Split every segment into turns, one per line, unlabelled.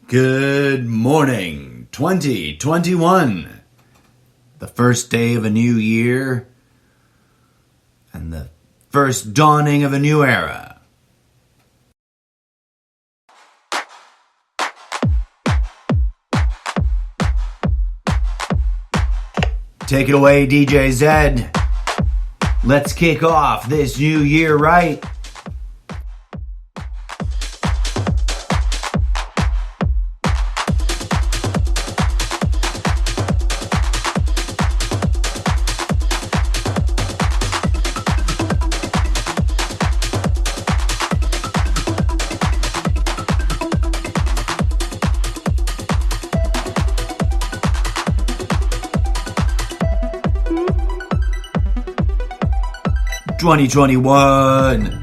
Good morning, 2021. The first day of a new year and the first dawning of a new era. Take it away, DJ Zed. Let's kick off this new year right. '21.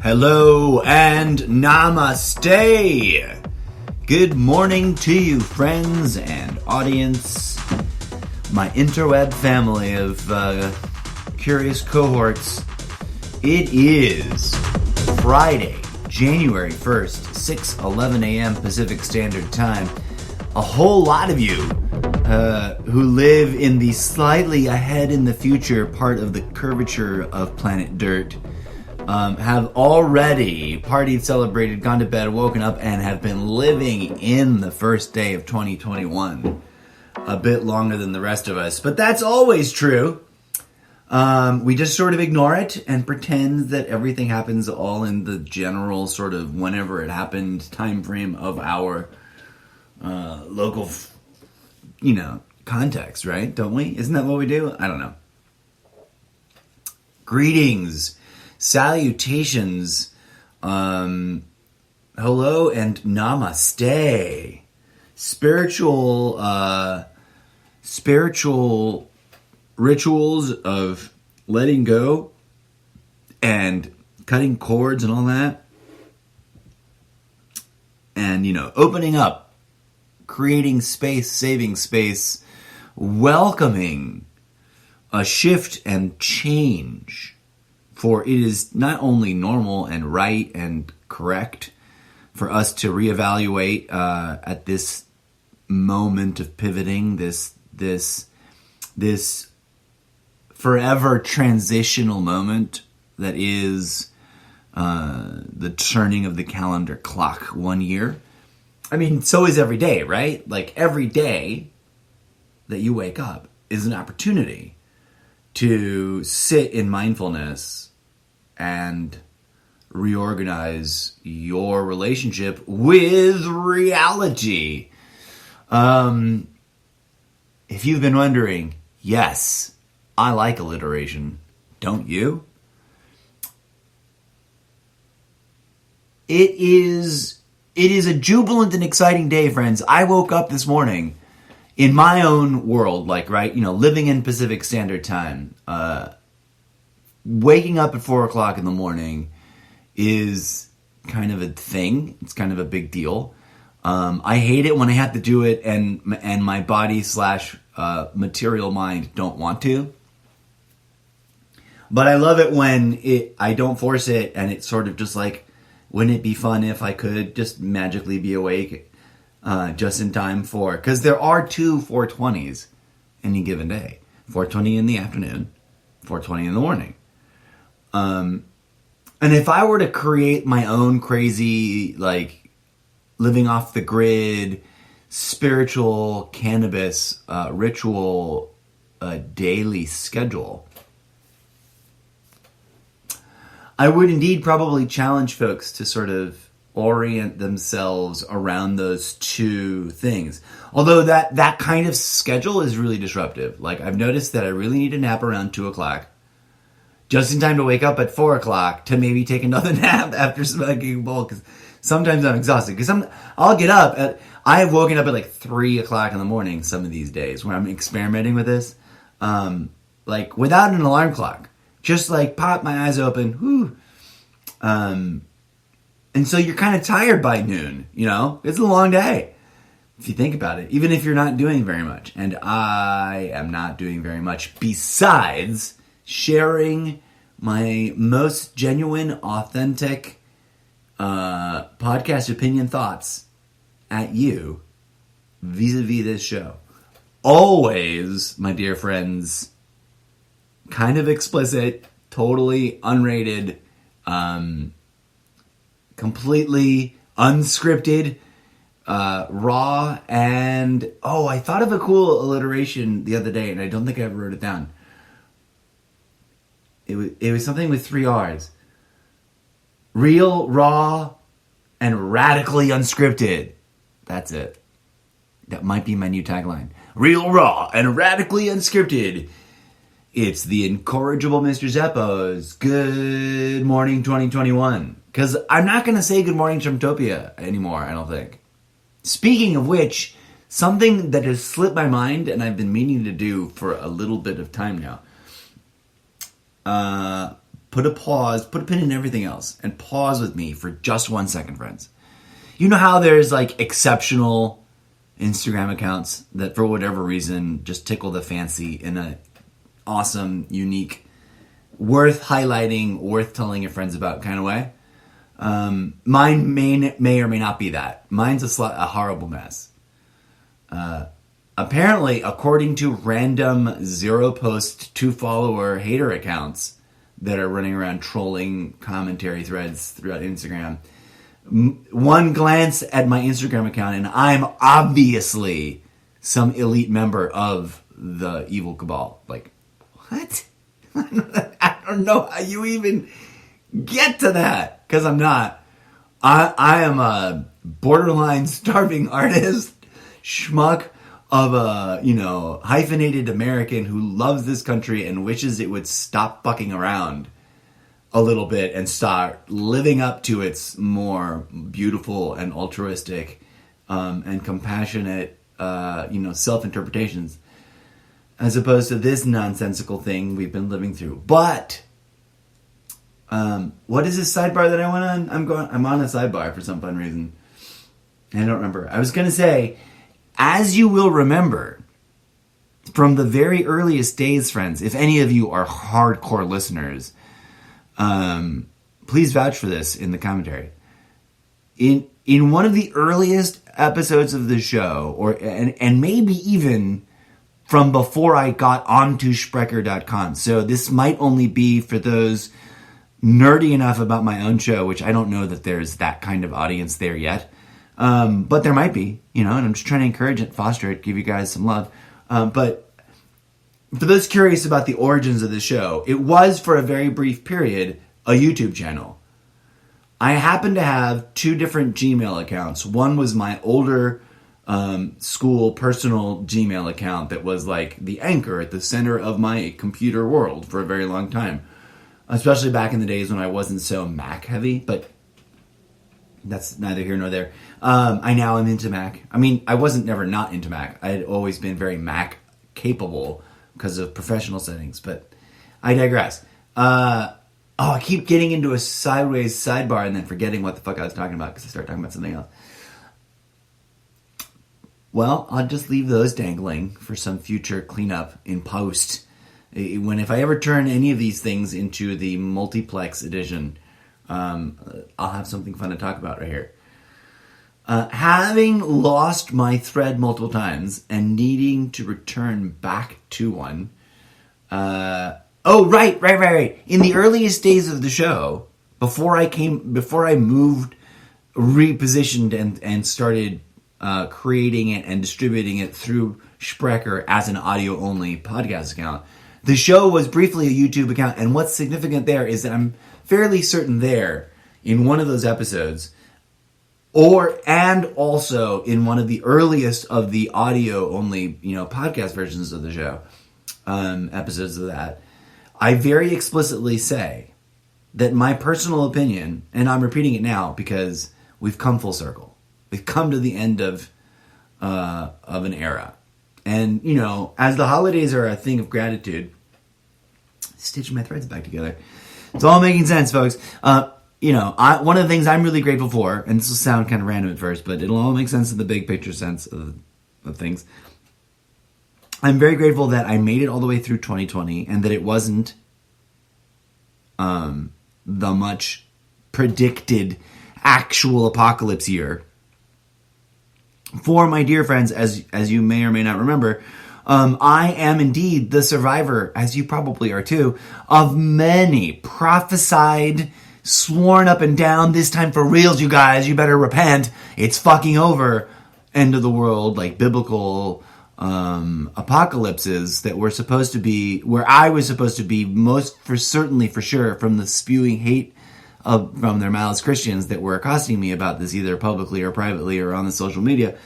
Hello and namaste. Good morning to you, friends and audience, my interweb family of curious cohorts. It is Friday, January 1st, 6:11 a.m. Pacific Standard Time. A whole lot of you who live in the slightly ahead in the future part of the curvature of planet Dirt have already partied, celebrated, gone to bed, woken up, and have been living in the first day of 2021 a bit longer than the rest of us. But that's always true. We just sort of ignore it and pretend that everything happens all in the general sort of whenever it happened time frame of our local, context, right? Don't we? Isn't that what we do? I don't know. Greetings. Salutations, hello and namaste. Spiritual rituals of letting go and cutting cords and all that. And, opening up, creating space, saving space, welcoming a shift and change. For it is not only normal and right and correct for us to reevaluate at this moment of pivoting, this forever transitional moment that is the turning of the calendar clock 1 year. I mean, so is every day, right? Like every day that you wake up is an opportunity to sit in mindfulness and reorganize your relationship with reality. If you've been wondering, yes, I like alliteration. Don't you? It is a jubilant and exciting day, friends. I woke up this morning in my own world, living in Pacific Standard Time. Waking up at 4 o'clock in the morning is kind of a thing. It's kind of a big deal. I hate it when I have to do it and my body / material mind don't want to. But I love it when I don't force it and it's sort of just like, wouldn't it be fun if I could just magically be awake just in time for... Because there are two 420s any given day. 4:20 in the afternoon, 4:20 in the morning. And if I were to create my own crazy, living off the grid, spiritual cannabis ritual daily schedule, I would indeed probably challenge folks to sort of orient themselves around those two things. Although that kind of schedule is really disruptive. Like, I've noticed that I really need a nap around 2 o'clock, just in time to wake up at 4 o'clock to maybe take another nap after smoking a bowl, because sometimes I'm exhausted. Because I'll get up I have woken up at like 3 o'clock in the morning some of these days when I'm experimenting with this, like without an alarm clock. Just like pop my eyes open, whoo. And so you're kind of tired by noon, you know? It's a long day, if you think about it, even if you're not doing very much. And I am not doing very much besides sharing my most genuine, authentic podcast opinion thoughts at you vis-a-vis this show. Always, my dear friends, kind of explicit, totally unrated, completely unscripted, raw, and I thought of a cool alliteration the other day, and I don't think I ever wrote it down. It was something with 3 R's. Real, raw, and radically unscripted. That's it. That might be my new tagline. Real, raw, and radically unscripted. It's the incorrigible Mr. Zeppo's Good Morning 2021. Because I'm not going to say Good Morning Trumptopia anymore, I don't think. Speaking of which, something that has slipped my mind and I've been meaning to do for a little bit of time now. Put a pin in everything else, and pause with me for just 1 second, friends. You know how there's like exceptional Instagram accounts that for whatever reason just tickle the fancy in a awesome, unique, worth highlighting, worth telling your friends about kind of way? Mine may or may not be that. Mine's a horrible mess. Apparently, according to random 0-post, 2-follower hater accounts that are running around trolling commentary threads throughout Instagram, one glance at my Instagram account and I'm obviously some elite member of the evil cabal. Like, what? I don't know how you even get to that, because I'm not. I am a borderline starving artist, schmuck of a, hyphenated American who loves this country and wishes it would stop fucking around a little bit and start living up to its more beautiful and altruistic and compassionate, self-interpretations, as opposed to this nonsensical thing we've been living through. But what is this sidebar that I went on? I'm on a sidebar for some fun reason. I don't remember. I was going to say, as you will remember from the very earliest days, friends, if any of you are hardcore listeners, please vouch for this in the commentary. In one of the earliest episodes of the show, and maybe even from before I got onto Sprecher.com, so this might only be for those nerdy enough about my own show, which I don't know that there's that kind of audience there yet. But there might be, and I'm just trying to encourage it, foster it, give you guys some love. But for those curious about the origins of the show, it was for a very brief period a YouTube channel. I happened to have 2 different Gmail accounts. One was my older school personal Gmail account that was like the anchor at the center of my computer world for a very long time. Especially back in the days when I wasn't so Mac heavy, but that's neither here nor there. I now am into Mac. I mean, I wasn't never not into Mac. I had always been very Mac capable because of professional settings, but I digress. I keep getting into a sideways sidebar and then forgetting what the fuck I was talking about because I started talking about something else. Well, I'll just leave those dangling for some future cleanup in post. If I ever turn any of these things into the multiplex edition, I'll have something fun to talk about right here. Having lost my thread multiple times and needing to return back to one. Right. In the earliest days of the show, before I moved, repositioned, and started creating it and distributing it through Sprecher as an audio-only podcast account. The show was briefly a YouTube account, and what's significant there is that I'm fairly certain there, in one of those episodes, and also in one of the earliest of the audio-only, podcast versions of the show, episodes of that, I very explicitly say that my personal opinion, and I'm repeating it now because we've come full circle. We've come to the end of an era. And, as the holidays are a thing of gratitude, stitching my threads back together. It's all making sense, folks. One of the things I'm really grateful for, and this will sound kind of random at first, but it'll all make sense in the big picture sense of things. I'm very grateful that I made it all the way through 2020 and that it wasn't the much predicted actual apocalypse year. For my dear friends, as you may or may not remember, I am indeed the survivor, as you probably are too, of many prophesied, sworn up and down, this time for reals, you guys, you better repent, it's fucking over, end of the world, like biblical apocalypses that were supposed to be, where I was supposed to be for sure, from the spewing hate from their mouths Christians that were accosting me about this either publicly or privately or on the social media,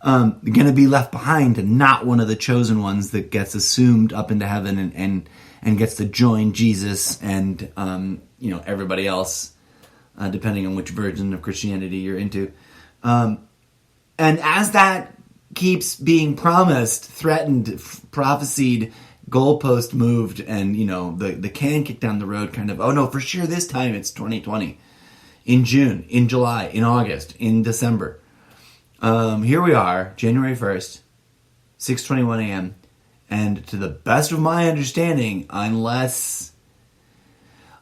going to be left behind and not one of the chosen ones that gets assumed up into heaven and gets to join Jesus and everybody else, depending on which version of Christianity you're into. And as that keeps being promised, threatened, prophesied, goalpost moved, and the can kicked down the road, kind of, oh no, for sure this time it's 2020, in June, in July, in August, in December. Here we are, January 1st, 6:21 a.m., and to the best of my understanding, unless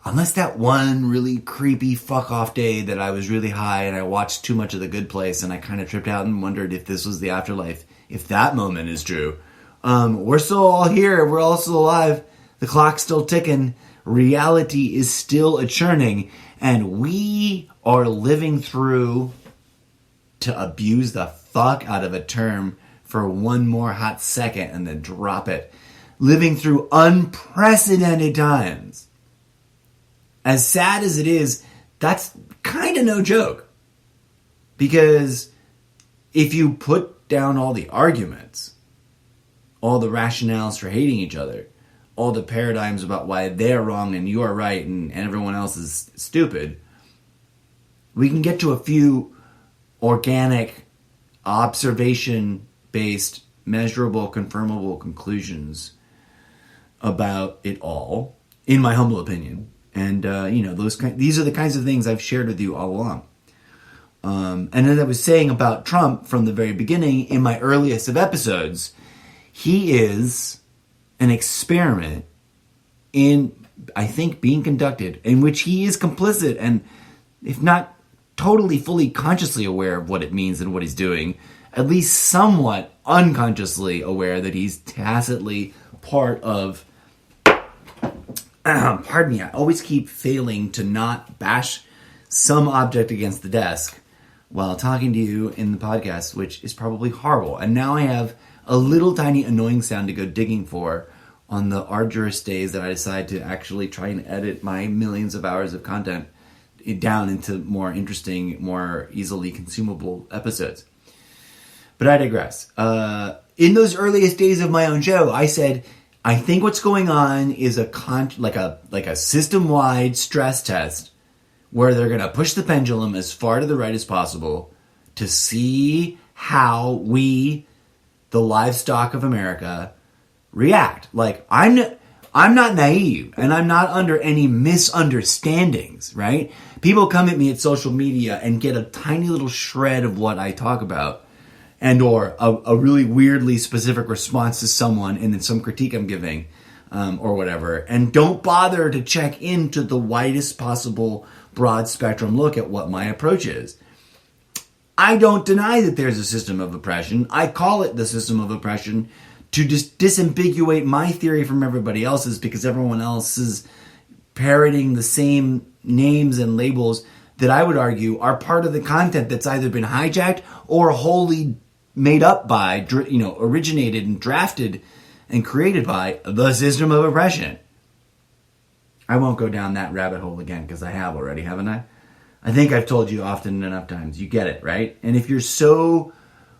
that one really creepy fuck off day that I was really high and I watched too much of The Good Place and I kind of tripped out and wondered if this was the afterlife, if that moment is true. We're still all here. We're all still alive. The clock's still ticking. Reality is still a churning. And we are living through, to abuse the fuck out of a term for one more hot second and then drop it, living through unprecedented times. As sad as it is, that's kind of no joke. Because if you put down all the arguments, all the rationales for hating each other, all the paradigms about why they're wrong and you're right and everyone else is stupid, we can get to a few organic, observation-based, measurable, confirmable conclusions about it all, in my humble opinion. And, these are the kinds of things I've shared with you all along. And as I was saying about Trump from the very beginning, in my earliest of episodes, he is an experiment being conducted, in which he is complicit and, if not totally fully consciously aware of what it means and what he's doing, at least somewhat unconsciously aware that he's tacitly part of, pardon me, I always keep failing to not bash some object against the desk while talking to you in the podcast, which is probably horrible. And now I have a little tiny annoying sound to go digging for on the arduous days that I decide to actually try and edit my millions of hours of content down into more interesting, more easily consumable episodes. But I digress. In those earliest days of my own show, I said, I think what's going on is like a system-wide stress test where they're going to push the pendulum as far to the right as possible to see how we, the livestock of America, react. Like, I'm not naive, and I'm not under any misunderstandings, right? People come at me at social media and get a tiny little shred of what I talk about, and or a really weirdly specific response to someone and then some critique I'm giving, or whatever, and don't bother to check into the widest possible broad spectrum look at what my approach is. I don't deny that there's a system of oppression. I call it the system of oppression to just disambiguate my theory from everybody else's, because everyone else is parroting the same names and labels that I would argue are part of the content that's either been hijacked or wholly made up by, originated and drafted and created by the system of oppression. I won't go down that rabbit hole again because I have already, haven't I? I think I've told you often enough times. You get it, right? And if you're so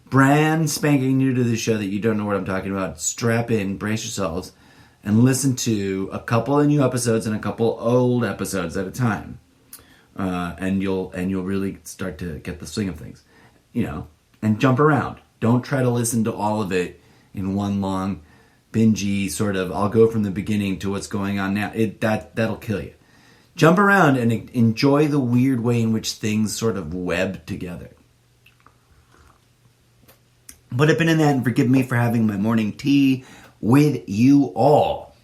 brand spanking new to this show that you don't know what I'm talking about, strap in, brace yourselves, and listen to a couple of new episodes and a couple old episodes at a time. And you'll really start to get the swing of things, and jump around. Don't try to listen to all of it in one long, bingey sort of, I'll go from the beginning to what's going on now. That'll kill you. Jump around and enjoy the weird way in which things sort of web together. Put a pin in that and forgive me for having my morning tea with you all.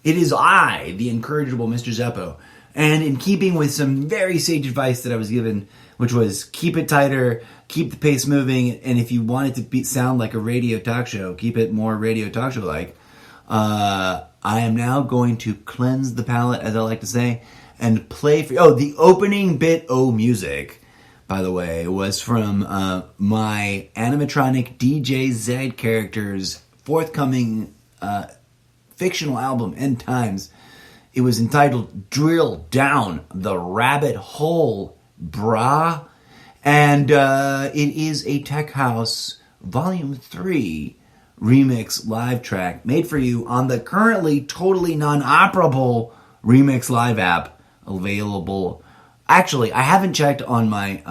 It is I, the incorrigible Mr. Zeppo, and in keeping with some very sage advice that I was given, which was keep it tighter, keep the pace moving, and if you want it to sound like a radio talk show, keep it more radio talk show-like. I am now going to cleanse the palate, as I like to say, and play for... Oh, the opening bit music, by the way, was from my animatronic DJ Z character's forthcoming fictional album, End Times. It was entitled Drill Down the Rabbit Hole, Brah. And it is a Tech House Volume 3 remix live track made for you on the currently totally non-operable Remix Live app available. Actually, I haven't checked on my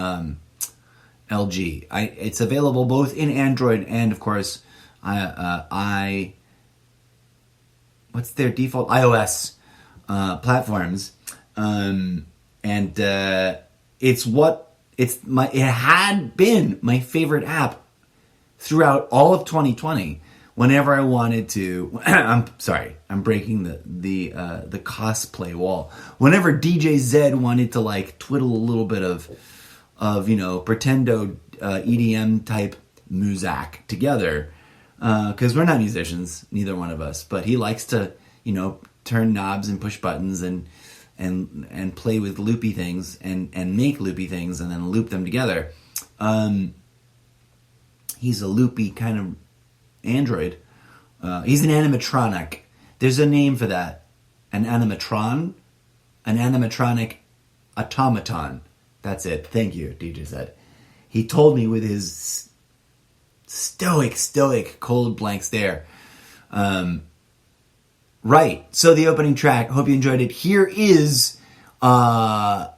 LG. It's available both in Android and, of course, what's their default? iOS platforms. It had been my favorite app throughout all of 2020. Whenever I wanted to, I'm breaking the cosplay wall. Whenever DJ Z wanted to like twiddle a little bit of pretendo EDM type muzak together, because we're not musicians, neither one of us, but he likes to turn knobs and push buttons and play with loopy things and make loopy things and then loop them together. He's a loopy kind of android. He's an animatronic. There's a name for that. An animatronic automaton. That's it. Thank you, DJ said. He told me with his stoic, cold blank stare. Right. So the opening track, hope you enjoyed it. Here is The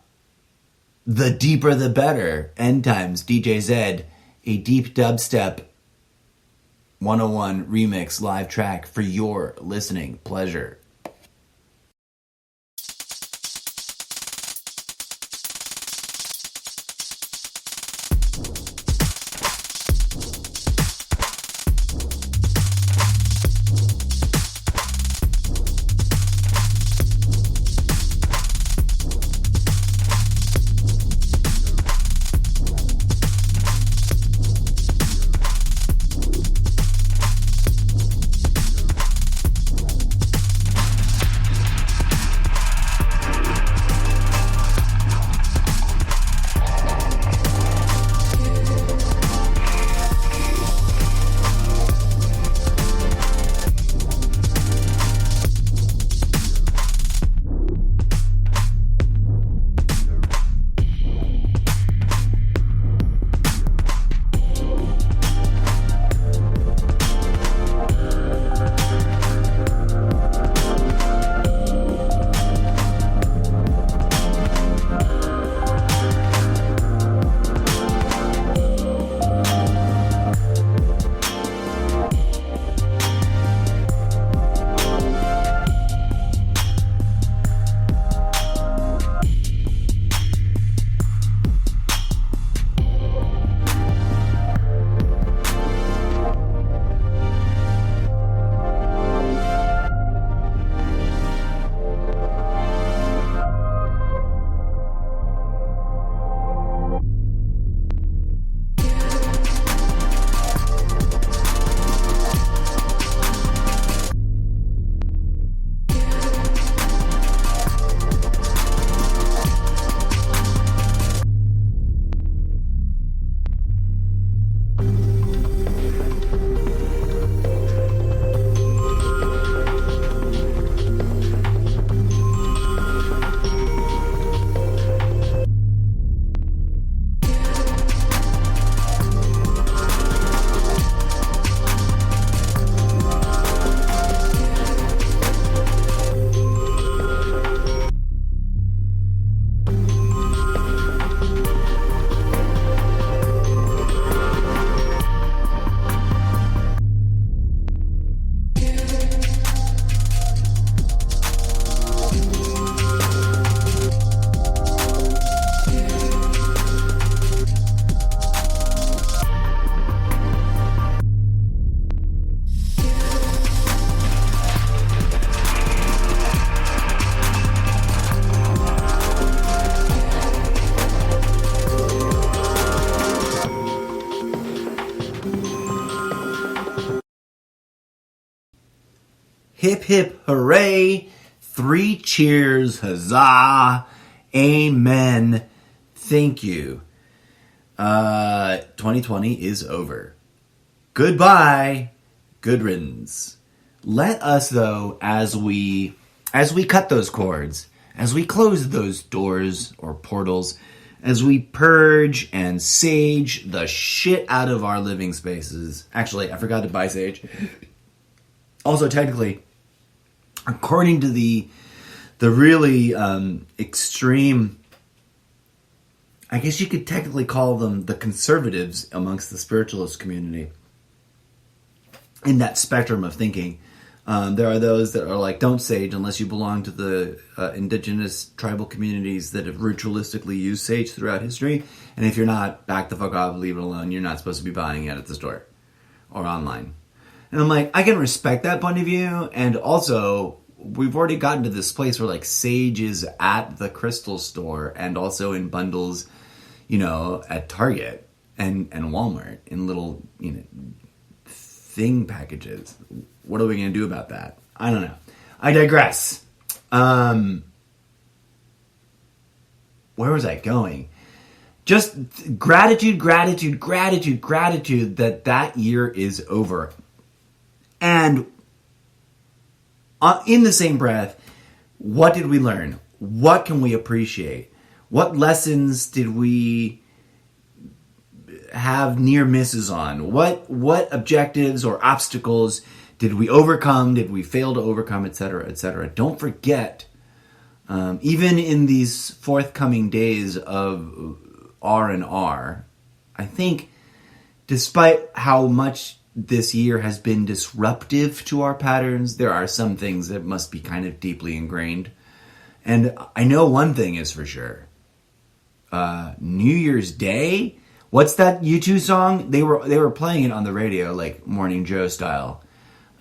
Deeper the Better, End Times, DJ Z, a deep dubstep 101 remix live track for your listening pleasure. Hip hip hooray. 3 cheers. Huzzah. Amen. Thank you. 2020 is over. Goodbye. Good riddance. Let us, though, as we cut those cords, as we close those doors or portals, as we purge and sage the shit out of our living spaces. Actually, I forgot to buy sage. Also, technically, according to the really extreme, I guess you could technically call them the conservatives amongst the spiritualist community, in that spectrum of thinking, there are those that are like, don't sage unless you belong to the indigenous tribal communities that have ritualistically used sage throughout history. And if you're not, back the fuck off, leave it alone. You're not supposed to be buying it at the store or online. And I'm like, I can respect that point of view. And also, we've already gotten to this place where like sage is at the crystal store and also in bundles, at Target and Walmart in little, thing packages. What are we going to do about that? I don't know. I digress. Where was I going? Just gratitude that year is over. And in the same breath, what did we learn? What can we appreciate? What lessons did we have near misses on? What objectives or obstacles did we overcome? Did we fail to overcome, etc., etc.? Don't forget, even in these forthcoming days of R&R, I think, despite how much this year has been disruptive to our patterns, there are some things that must be kind of deeply ingrained. And I know one thing is for sure. New Year's Day. What's that U2 song? They were playing it on the radio, like Morning Joe style,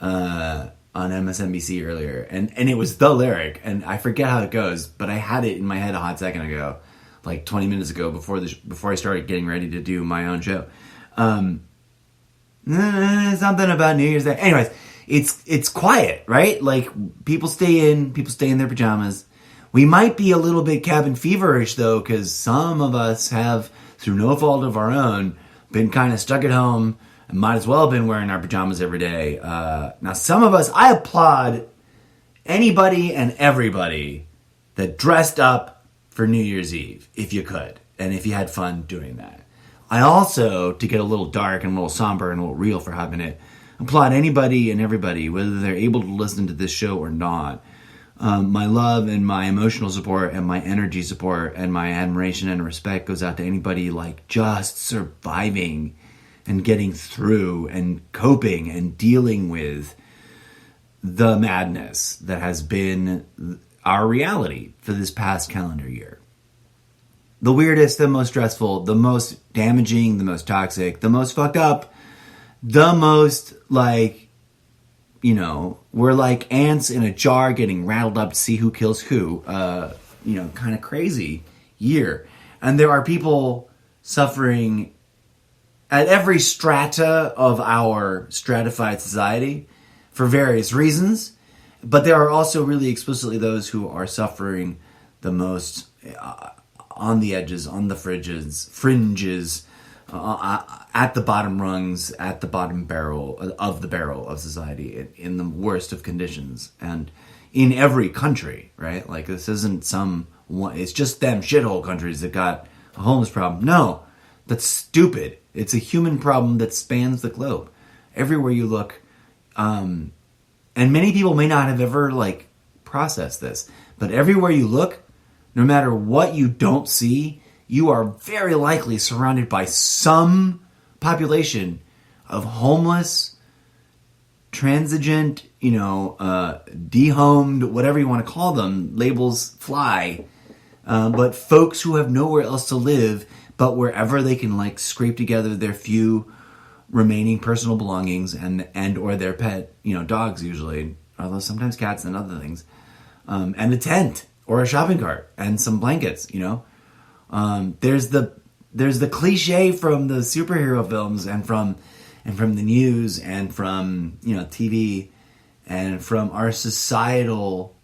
on MSNBC earlier, and it was the lyric, and I forget how it goes, but I had it in my head a hot second ago, like 20 minutes ago, before I started getting ready to do my own show. Something about New Year's Day. Anyways, it's quiet, right? Like people stay in their pajamas. We might be a little bit cabin feverish though, because some of us have, through no fault of our own, been kind of stuck at home and might as well have been wearing our pajamas every day. Now, some of us, I applaud anybody and everybody that dressed up for New Year's Eve, if you could, and if you had fun doing that. I also, to get a little dark and a little somber and a little real for half a minute, applaud anybody and everybody, whether they're able to listen to this show or not. My love and my emotional support and my energy support and my admiration and respect goes out to anybody like just surviving and getting through and coping and dealing with the madness that has been our reality for this past calendar year. The weirdest, the most stressful, the most damaging, the most toxic, the most fucked up, the most we're like ants in a jar getting rattled up to see who kills who, kind of crazy year. And there are people suffering at every strata of our stratified society for various reasons. But there are also really explicitly those who are suffering the most on the edges, on the fringes, at the bottom rungs, at the bottom barrel of society, in the worst of conditions, and in every country, right? Like this isn't it's just them shithole countries that got a homeless problem. No, that's stupid. It's a human problem that spans the globe. Everywhere you look, and many people may not have ever processed this, but everywhere you look, no matter what you don't see, you are very likely surrounded by some population of homeless, transigent, dehomed, whatever you want to call them, labels fly, but folks who have nowhere else to live but wherever they can scrape together their few remaining personal belongings and or their pet, dogs usually, although sometimes cats and other things, and a tent or a shopping cart and some blankets, There's the cliche from the superhero films and from the news and from TV and from our societal,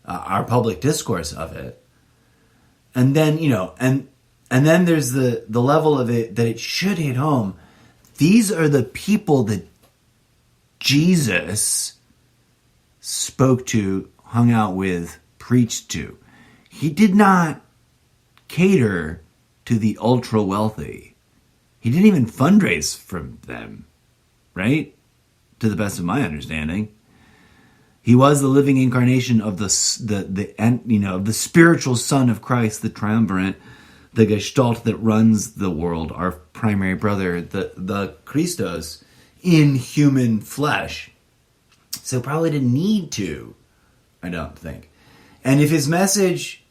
our public discourse of it. And then, and then there's the level of it that it should hit home. These are the people that Jesus spoke to, hung out with, preached to. He did not cater to the ultra wealthy. He didn't even fundraise from them, right? To the best of my understanding. He was the living incarnation of the spiritual Son of Christ, the triumvirate, the Gestalt that runs the world, our primary brother, the Christos, in human flesh. So probably didn't need to, I don't think. And if his message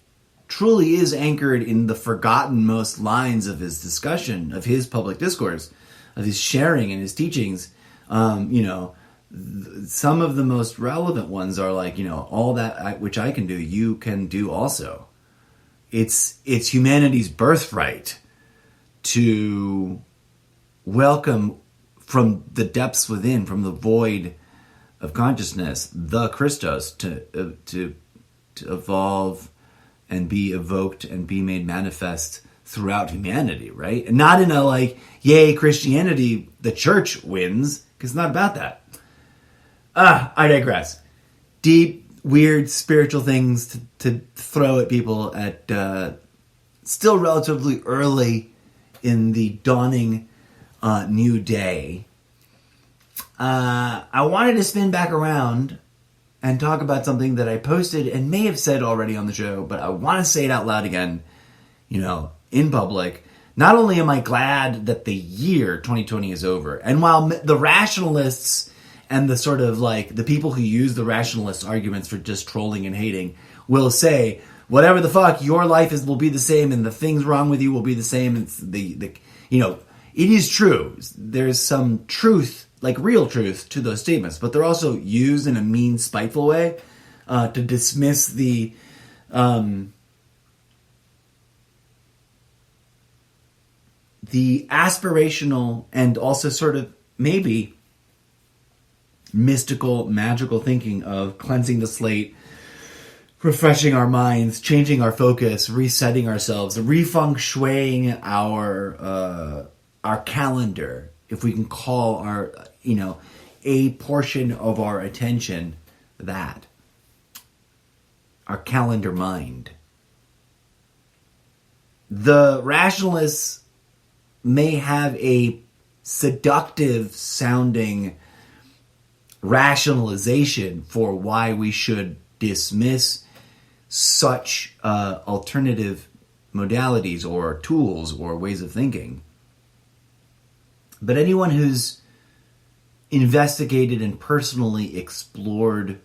truly is anchored in the forgotten most lines of his discussion, of his public discourse, of his sharing and his teachings, some of the most relevant ones are like, all that which I can do, you can do also. It's humanity's birthright to welcome from the depths within, from the void of consciousness, the Christos, to evolve and be evoked and be made manifest throughout humanity, right? And not in a like, yay, Christianity, the church wins, because it's not about that. I digress. Deep, weird, spiritual things to throw at people at still relatively early in the dawning new day. I wanted to spin back around and talk about something that I posted and may have said already on the show, but I want to say it out loud again, in public. Not only am I glad that the year 2020 is over, and while the rationalists and the sort of like the people who use the rationalist arguments for just trolling and hating will say, whatever the fuck, your life will be the same and the things wrong with you will be the same. It's it is true. There's some truth, like real truth, to those statements, but they're also used in a mean, spiteful way to dismiss the aspirational and also sort of maybe mystical, magical thinking of cleansing the slate, refreshing our minds, changing our focus, resetting ourselves, refeng shuiing our calendar, if we can call our, a portion of our attention that. Our calendar mind. The rationalists may have a seductive sounding rationalization for why we should dismiss such alternative modalities or tools or ways of thinking. But anyone who's investigated and personally explored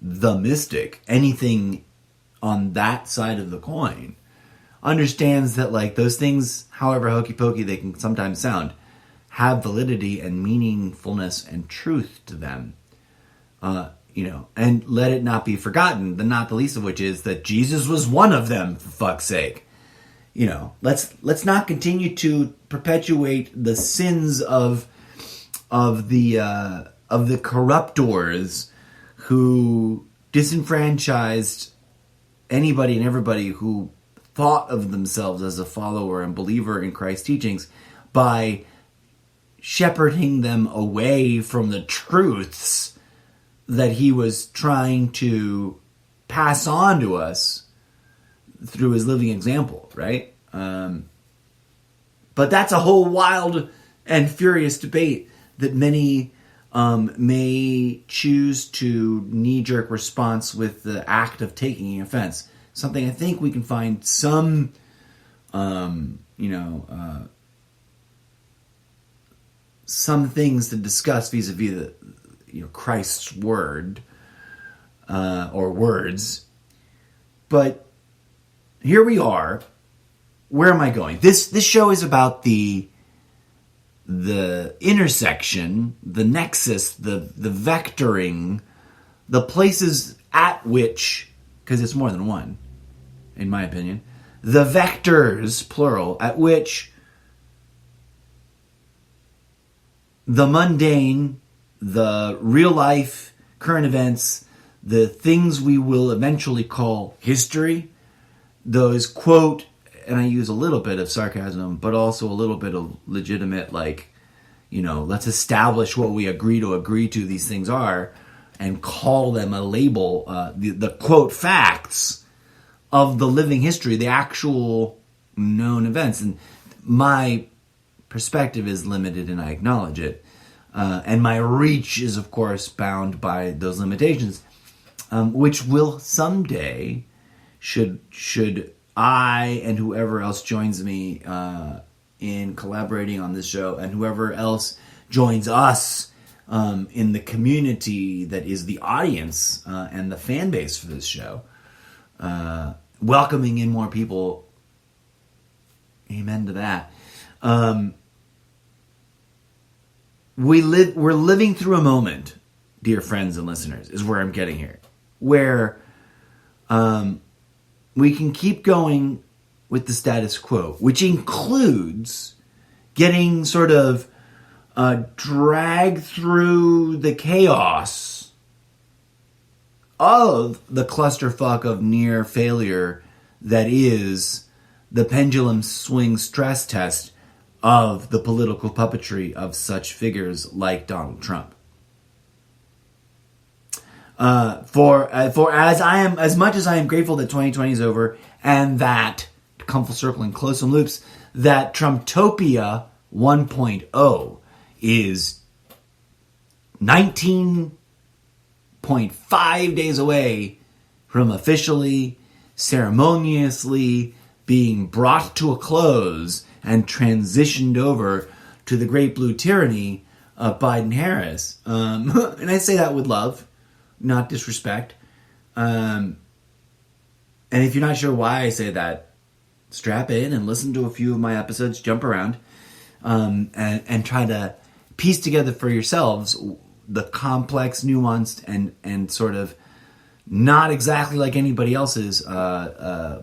the mystic, anything on that side of the coin, understands that like those things, however hokey pokey they can sometimes sound, have validity and meaningfulness and truth to them. And let it not be forgotten, not the least of which is that Jesus was one of them, for fuck's sake. Let's not continue to perpetuate the sins of the corruptors who disenfranchised anybody and everybody who thought of themselves as a follower and believer in Christ's teachings by shepherding them away from the truths that he was trying to pass on to us through his living example, right? But that's a whole wild and furious debate that many may choose to knee-jerk response with the act of taking offense. Something I think we can find some, some things to discuss vis-a-vis the, Christ's word or words. But here we are. Where am I going? This show is about the intersection, the nexus, the vectoring, the places at which, because it's more than one, in my opinion, the vectors, plural, at which the mundane, the real life, current events, the things we will eventually call history, those quote, and I use a little bit of sarcasm, but also a little bit of legitimate, let's establish what we agree to these things are, and call them a label, the quote facts of the living history, the actual known events. And my perspective is limited, and I acknowledge it. And my reach is, of course, bound by those limitations, which will someday, should I and whoever else joins me in collaborating on this show, and whoever else joins us in the community that is the audience and the fan base for this show, welcoming in more people. Amen to that. We're living through a moment, dear friends and listeners, is where I'm getting here, where we can keep going with the status quo, which includes getting sort of dragged through the chaos of the clusterfuck of near failure that is the pendulum swing stress test of the political puppetry of such figures like Donald Trump. For as much as I am grateful that 2020 is over, and that, to come full circle and close some loops, that Trumptopia 1.0 is 19.5 days away from officially, ceremoniously being brought to a close and transitioned over to the great blue tyranny of Biden-Harris. And I say that with love, not disrespect. And if you're not sure why I say that, strap in and listen to a few of my episodes, jump around, and try to piece together for yourselves the complex, nuanced, and sort of not exactly like anybody else's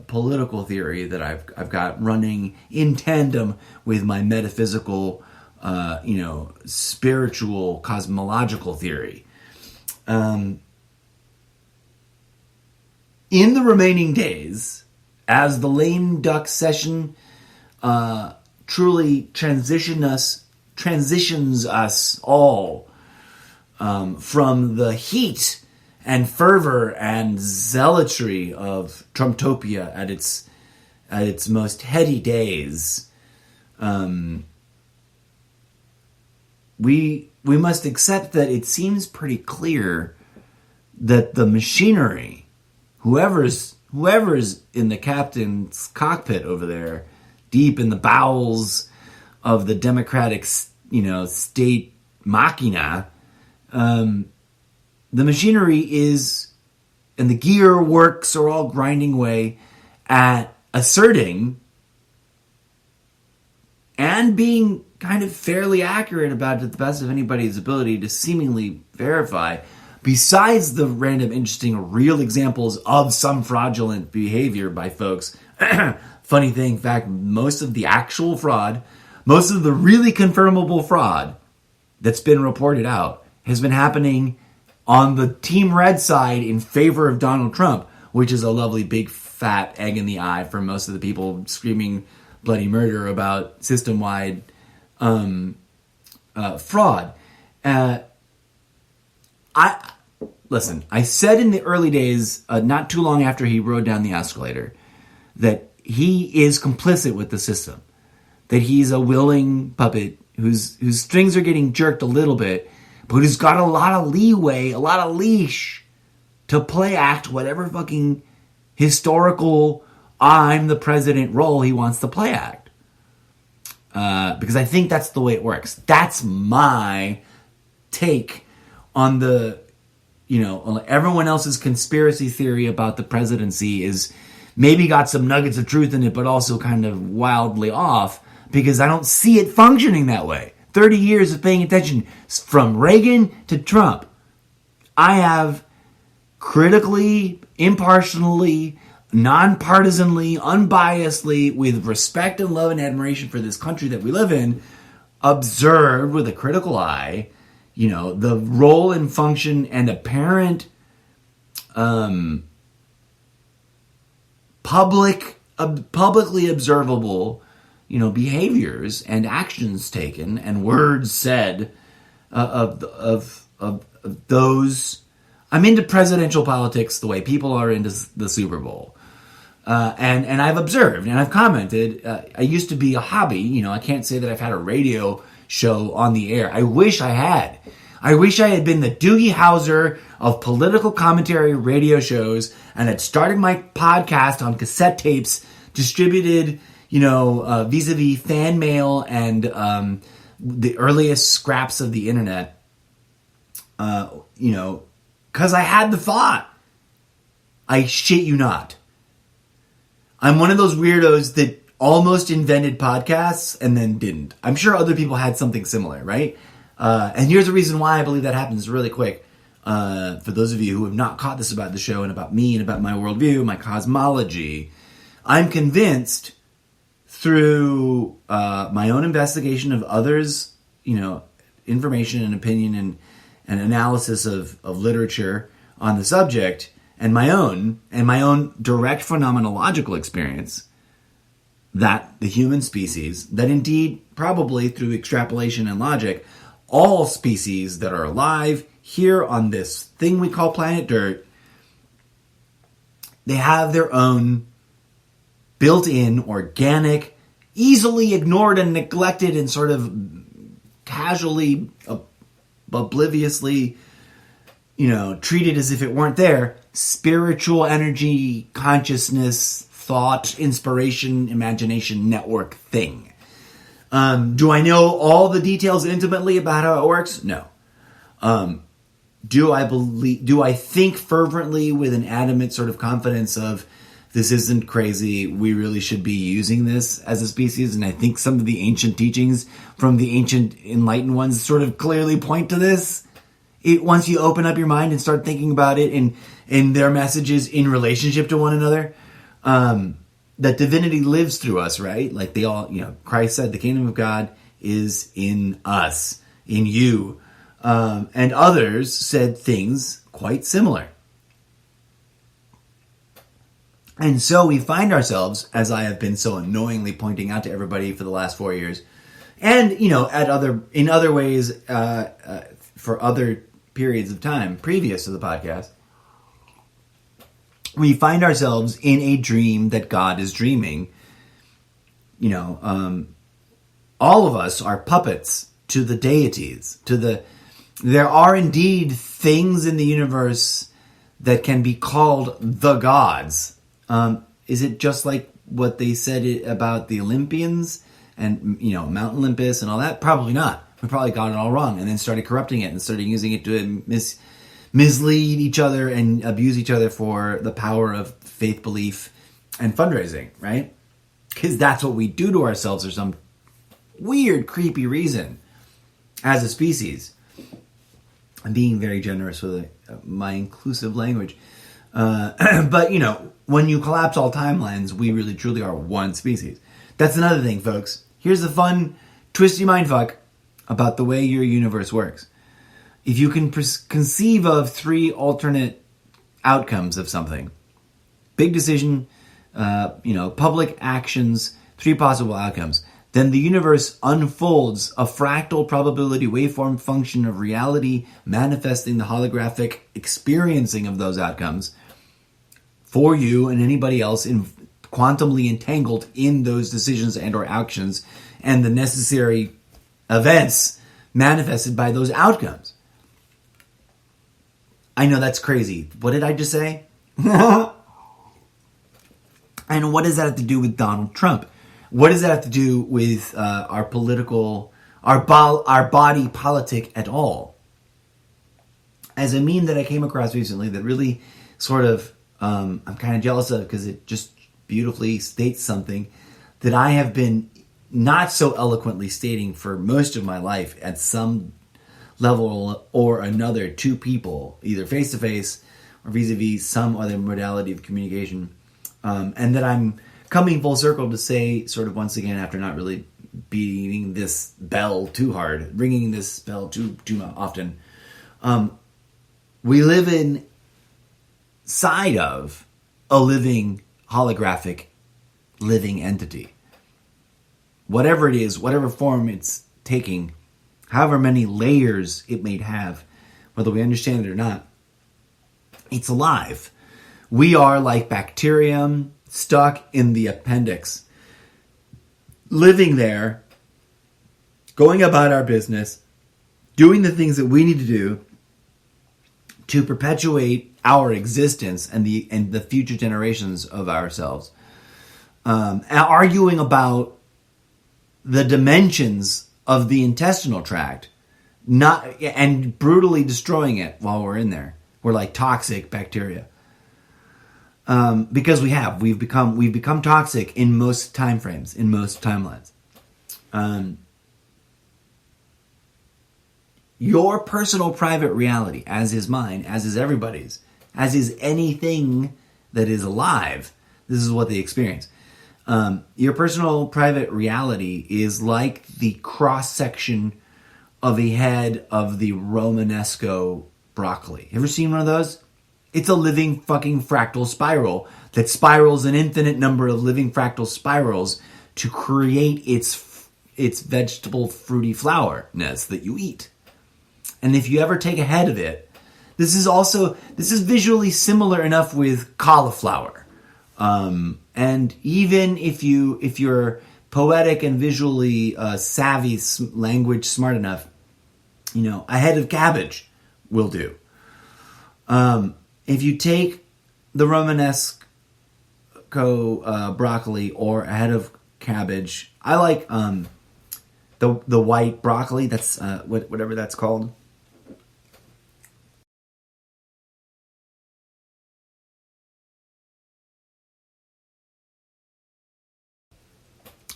political theory that I've got running in tandem with my metaphysical, spiritual, cosmological theory. In the remaining days, as the lame duck session truly transitions us all from the heat and fervor and zealotry of Trumptopia at its most heady days, we must accept that it seems pretty clear that the machinery, whoever's in the captain's cockpit over there, deep in the bowels of the Democratic, state machina, the machinery is, and the gear works are all grinding away at asserting and being kind of fairly accurate about it to the best of anybody's ability to seemingly verify, besides the random, interesting, real examples of some fraudulent behavior by folks. Funny thing, in fact, most of the actual fraud, most of the really confirmable fraud that's been reported out has been happening on the Team Red side in favor of Donald Trump, which is a lovely big fat egg in the eye for most of the people screaming bloody murder about system-wide fraud. Listen, I said in the early days, not too long after he rode down the escalator, that he is complicit with the system, that he's a willing puppet whose strings are getting jerked a little bit, but who's got a lot of leeway, a lot of leash to play act whatever fucking historical I'm the president role he wants to play act. Because I think that's the way it works. That's my take on the, everyone else's conspiracy theory about the presidency is maybe got some nuggets of truth in it, but also kind of wildly off, because I don't see it functioning that way. 30 years of paying attention from Reagan to Trump. I have critically, impartially, nonpartisanly, unbiasedly, with respect and love and admiration for this country that we live in, observed with a critical eye the role and function and apparent publicly observable, behaviors and actions taken and words said of those. I'm into presidential politics the way people are into the Super Bowl. And I've observed and I've commented. I used to be a hobby. I can't say that I've had a radio show on the air. I wish I had. I wish I had been the Doogie Howser of political commentary radio shows and had started my podcast on cassette tapes, distributed, vis-a-vis fan mail and the earliest scraps of the internet, because I had the thought. I shit you not. I'm one of those weirdos that almost invented podcasts and then didn't. I'm sure other people had something similar, right? And here's the reason why I believe that happens really quick. For those of you who have not caught this about the show and about me and about my worldview, my cosmology, I'm convinced through my own investigation of others, information and opinion and analysis of literature on the subject, and my own direct phenomenological experience, that the human species, that indeed, probably through extrapolation and logic, all species that are alive here on this thing we call planet Dirt, they have their own built-in, organic, easily ignored and neglected and sort of casually, obliviously, treated as if it weren't there, spiritual energy, consciousness, thought, inspiration, imagination, network thing. Do I know all the details intimately about how it works? No. Do I think fervently with an adamant sort of confidence of this isn't crazy, we really should be using this as a species? And I think some of the ancient teachings from the ancient enlightened ones sort of clearly point to this. Once you open up your mind and start thinking about it in their messages in relationship to one another, that divinity lives through us, right? Like they all, Christ said, the kingdom of God is in us, in you. And others said things quite similar. And so we find ourselves, as I have been so annoyingly pointing out to everybody for the last 4 years, and, in other ways, for other periods of time previous to the podcast, we find ourselves in a dream that God is dreaming. All of us are puppets to the deities, there are indeed things in the universe that can be called the gods. Is it just like what they said about the Olympians and, Mount Olympus and all that? Probably not. We probably got it all wrong and then started corrupting it and started using it to mislead each other and abuse each other for the power of faith, belief, and fundraising, right? Because that's what we do to ourselves for some weird, creepy reason as a species. I'm being very generous with my inclusive language. But, when you collapse all timelines, we really truly are one species. That's another thing, folks. Here's the fun, twisty mindfuck about the way your universe works. If you can conceive of 3 alternate outcomes of something, big decision, public actions, 3 possible outcomes, then the universe unfolds a fractal probability waveform function of reality manifesting the holographic experiencing of those outcomes for you and anybody else quantumly entangled in those decisions and or actions and the necessary events manifested by those outcomes. I know that's crazy. What did I just say? And what does that have to do with Donald Trump? What does that have to do with our body politic at all? As a meme that I came across recently that really sort of, I'm kind of jealous of because it just beautifully states something that I have been not so eloquently stating for most of my life at some level or another to people, either face-to-face or vis-a-vis some other modality of communication. And that I'm coming full circle to say, sort of once again, after not really beating this bell too hard, ringing this bell too often. We live inside of a living holographic living entity. Whatever it is, whatever form it's taking, however many layers it may have, whether we understand it or not, it's alive. We are like bacterium stuck in the appendix, living there, going about our business, doing the things that we need to do to perpetuate our existence and the future generations of ourselves. Arguing about the dimensions of the intestinal tract, and brutally destroying it while we're in there. We're like toxic bacteria. Because we've become toxic in most time frames, in most timelines. Your personal private reality, as is mine, as is everybody's, as is anything that is alive, this is what they experience. Your personal private reality is like the cross-section of a head of the Romanesco broccoli. Ever seen one of those? It's a living fucking fractal spiral that spirals an infinite number of living fractal spirals to create its vegetable fruity flourness that you eat. And if you ever take a head of it, this is visually similar enough with cauliflower. And even if you're poetic and visually savvy, language smart enough, a head of cabbage will do. If you take the Romanesco broccoli or a head of cabbage, I like the white broccoli. That's whatever that's called.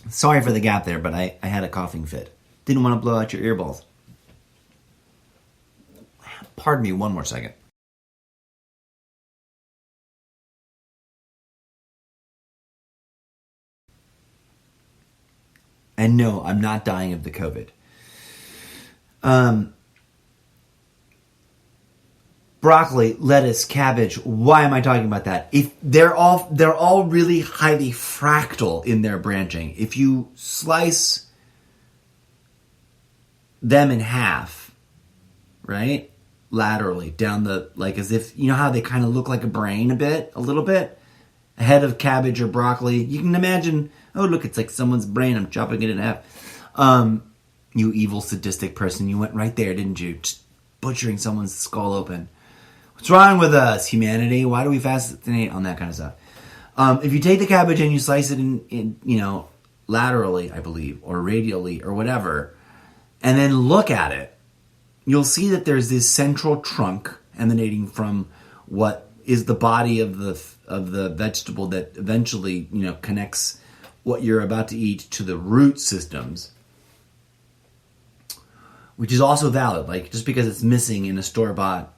Sorry for the gap there, but I had a coughing fit. Didn't want to blow out your earballs. Pardon me one more second. And no, I'm not dying of the COVID. Broccoli, lettuce, cabbage. Why am I talking about that? If they're all really highly fractal in their branching. If you slice them in half, right, laterally down as if how they kind of look like a brain a little bit. A head of cabbage or broccoli. You can imagine. Oh, look, it's like someone's brain. I'm chopping it in half. You evil sadistic person, you went right there, didn't you? Just butchering someone's skull open. What's wrong with us, humanity? Why do we fascinate on that kind of stuff? If you take the cabbage and you slice it in laterally, I believe, or radially, or whatever, and then look at it, you'll see that there's this central trunk emanating from what is the body of the vegetable that eventually connects what you're about to eat to the root systems, which is also valid. Like, just because it's missing in a store-bought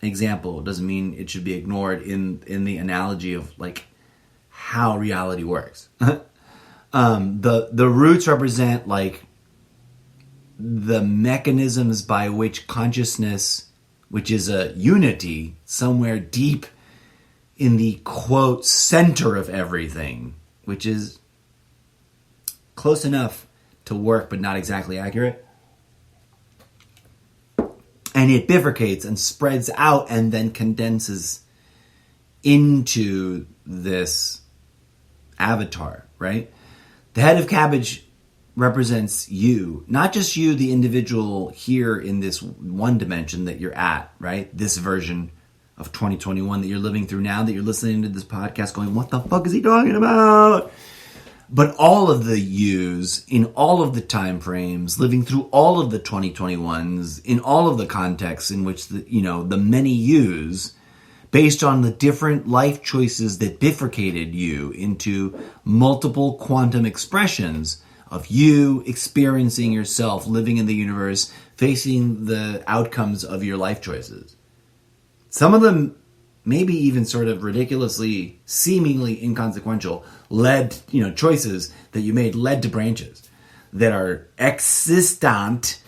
example doesn't mean it should be ignored in the analogy of like how reality works. The roots represent like the mechanisms by which consciousness, which is a unity somewhere deep in the quote center of everything, which is close enough to work but not exactly accurate. And it bifurcates and spreads out and then condenses into this avatar, right? The head of cabbage represents you, not just you, the individual here in this one dimension that you're at, right? This version of 2021 that you're living through now, that you're listening to this podcast going, what the fuck is he talking about? But all of the yous in all of the time frames, living through all of the 2021s, in all of the contexts in which the many yous, based on the different life choices that bifurcated you into multiple quantum expressions of you experiencing yourself, living in the universe, facing the outcomes of your life choices. Some of them, maybe even sort of ridiculously, seemingly inconsequential, choices that you made led to branches. that are existent.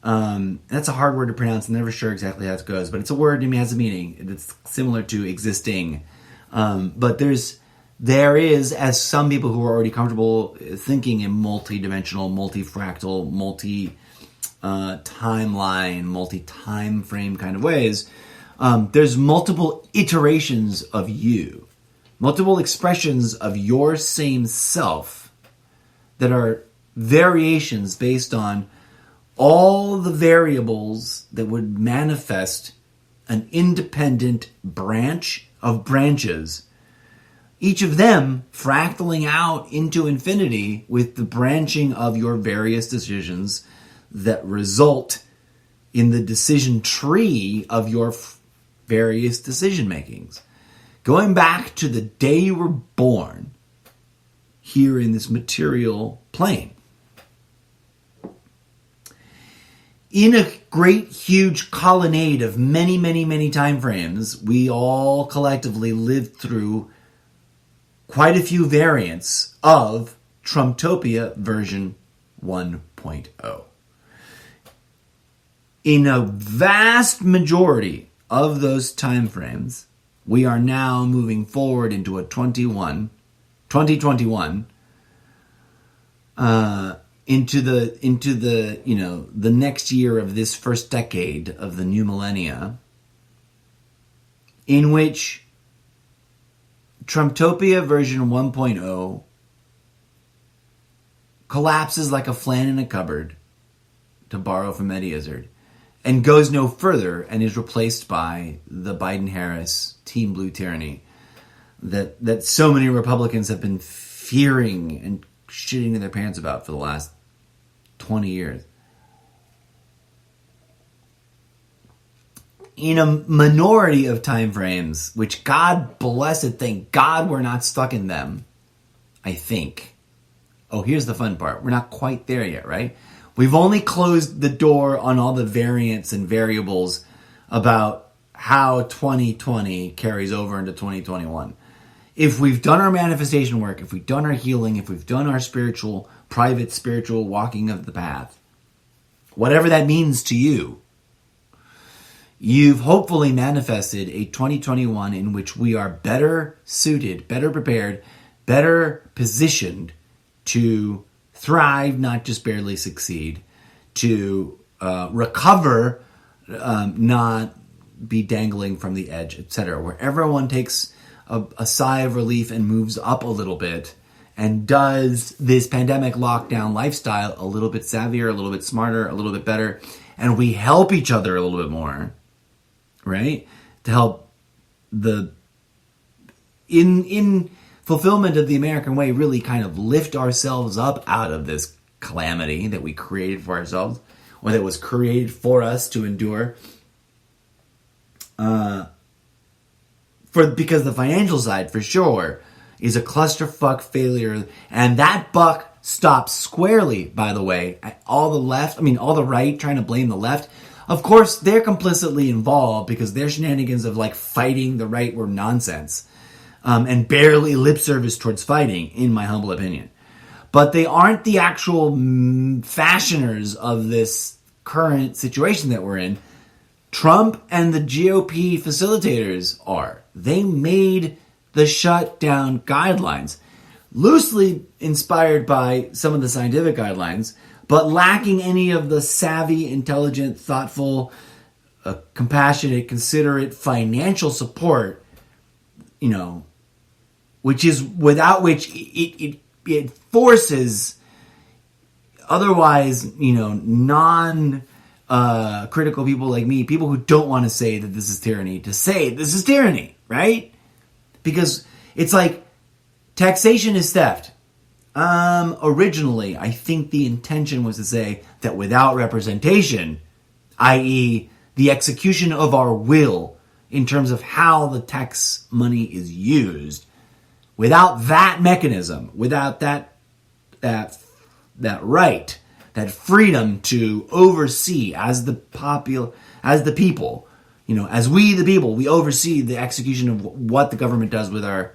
That's a hard word to pronounce. I'm never sure exactly how it goes, but it's a word and it has a meaning. It's similar to existing. But there is, as some people who are already comfortable thinking in multi-dimensional, multi-fractal, multi-timeline, multi-time frame kind of ways, there's multiple iterations of you, multiple expressions of your same self that are variations based on all the variables that would manifest an independent branch of branches, each of them fractaling out into infinity with the branching of your various decisions that result in the decision tree of your various decision makings. Going back to the day you were born here in this material plane. In a great, huge colonnade of many, many, many time frames, we all collectively lived through quite a few variants of Trumptopia version 1.0. In a vast majority of those time frames, we are now moving forward into a 2021, into the the next year of this first decade of the new millennia, in which Trumptopia version 1.0 collapses like a flan in a cupboard, to borrow from Eddie Izzard, and goes no further and is replaced by the Biden-Harris Team Blue tyranny that so many Republicans have been fearing and shitting in their pants about for the last 20 years. In a minority of time frames, which God bless it, thank God we're not stuck in them, I think. Oh, here's the fun part. We're not quite there yet, right? We've only closed the door on all the variants and variables about how 2020 carries over into 2021. If we've done our manifestation work, if we've done our healing, if we've done our private spiritual walking of the path, whatever that means to you, you've hopefully manifested a 2021 in which we are better suited, better prepared, better positioned to thrive, not just barely succeed, to recover, not be dangling from the edge, etc. Where everyone takes a sigh of relief and moves up a little bit and does this pandemic lockdown lifestyle a little bit savvier, a little bit smarter, a little bit better, and we help each other a little bit more, right? To help in fulfillment of the American way, really kind of lift ourselves up out of this calamity that we created for ourselves, or that was created for us to endure. Because the financial side, for sure, is a clusterfuck failure, and that buck stops squarely, by the way, at all the right trying to blame the left. Of course, they're complicitly involved because their shenanigans of fighting the right were nonsense. And barely lip service towards fighting, in my humble opinion. But they aren't the actual fashioners of this current situation that we're in. Trump and the GOP facilitators are. They made the shutdown guidelines, loosely inspired by some of the scientific guidelines, but lacking any of the savvy, intelligent, thoughtful, compassionate, considerate financial support, which is without which it forces otherwise, critical people like me, people who don't want to say that this is tyranny, to say this is tyranny, right? Because it's like taxation is theft. Originally, I think the intention was to say that without representation, i.e. the execution of our will in terms of how the tax money is used, without that mechanism, without that right, that freedom to oversee as the people, as we the people, we oversee the execution of what the government does with our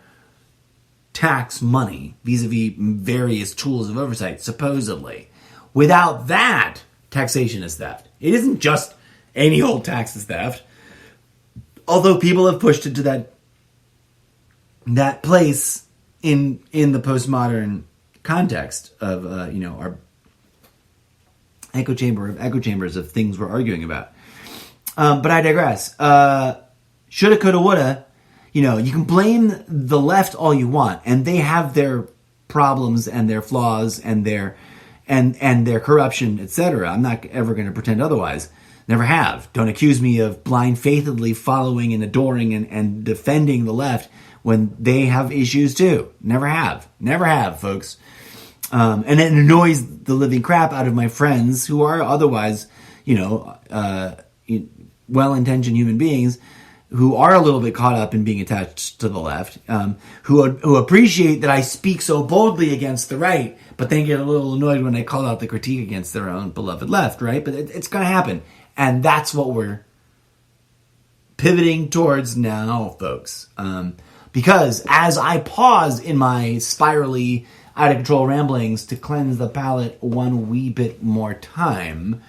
tax money vis-a-vis various tools of oversight, supposedly. Without that, taxation is theft. It isn't just any old tax is theft. Although people have pushed it to that place in the postmodern context of our echo chambers of things we're arguing about. But I digress. Shoulda, coulda, woulda. You can blame the left all you want, and they have their problems and their flaws and their corruption, etc. I'm not ever going to pretend otherwise. Never have. Don't accuse me of blind-faithedly following and adoring and defending the left when they have issues too. Never have. Never have, folks. And it annoys the living crap out of my friends who are otherwise, well-intentioned human beings who are a little bit caught up in being attached to the left, who appreciate that I speak so boldly against the right, but then get a little annoyed when I call out the critique against their own beloved left, right? But it's going to happen. And that's what we're pivoting towards now, folks. Because as I pause in my spirally out-of-control ramblings to cleanse the palate one wee bit more time,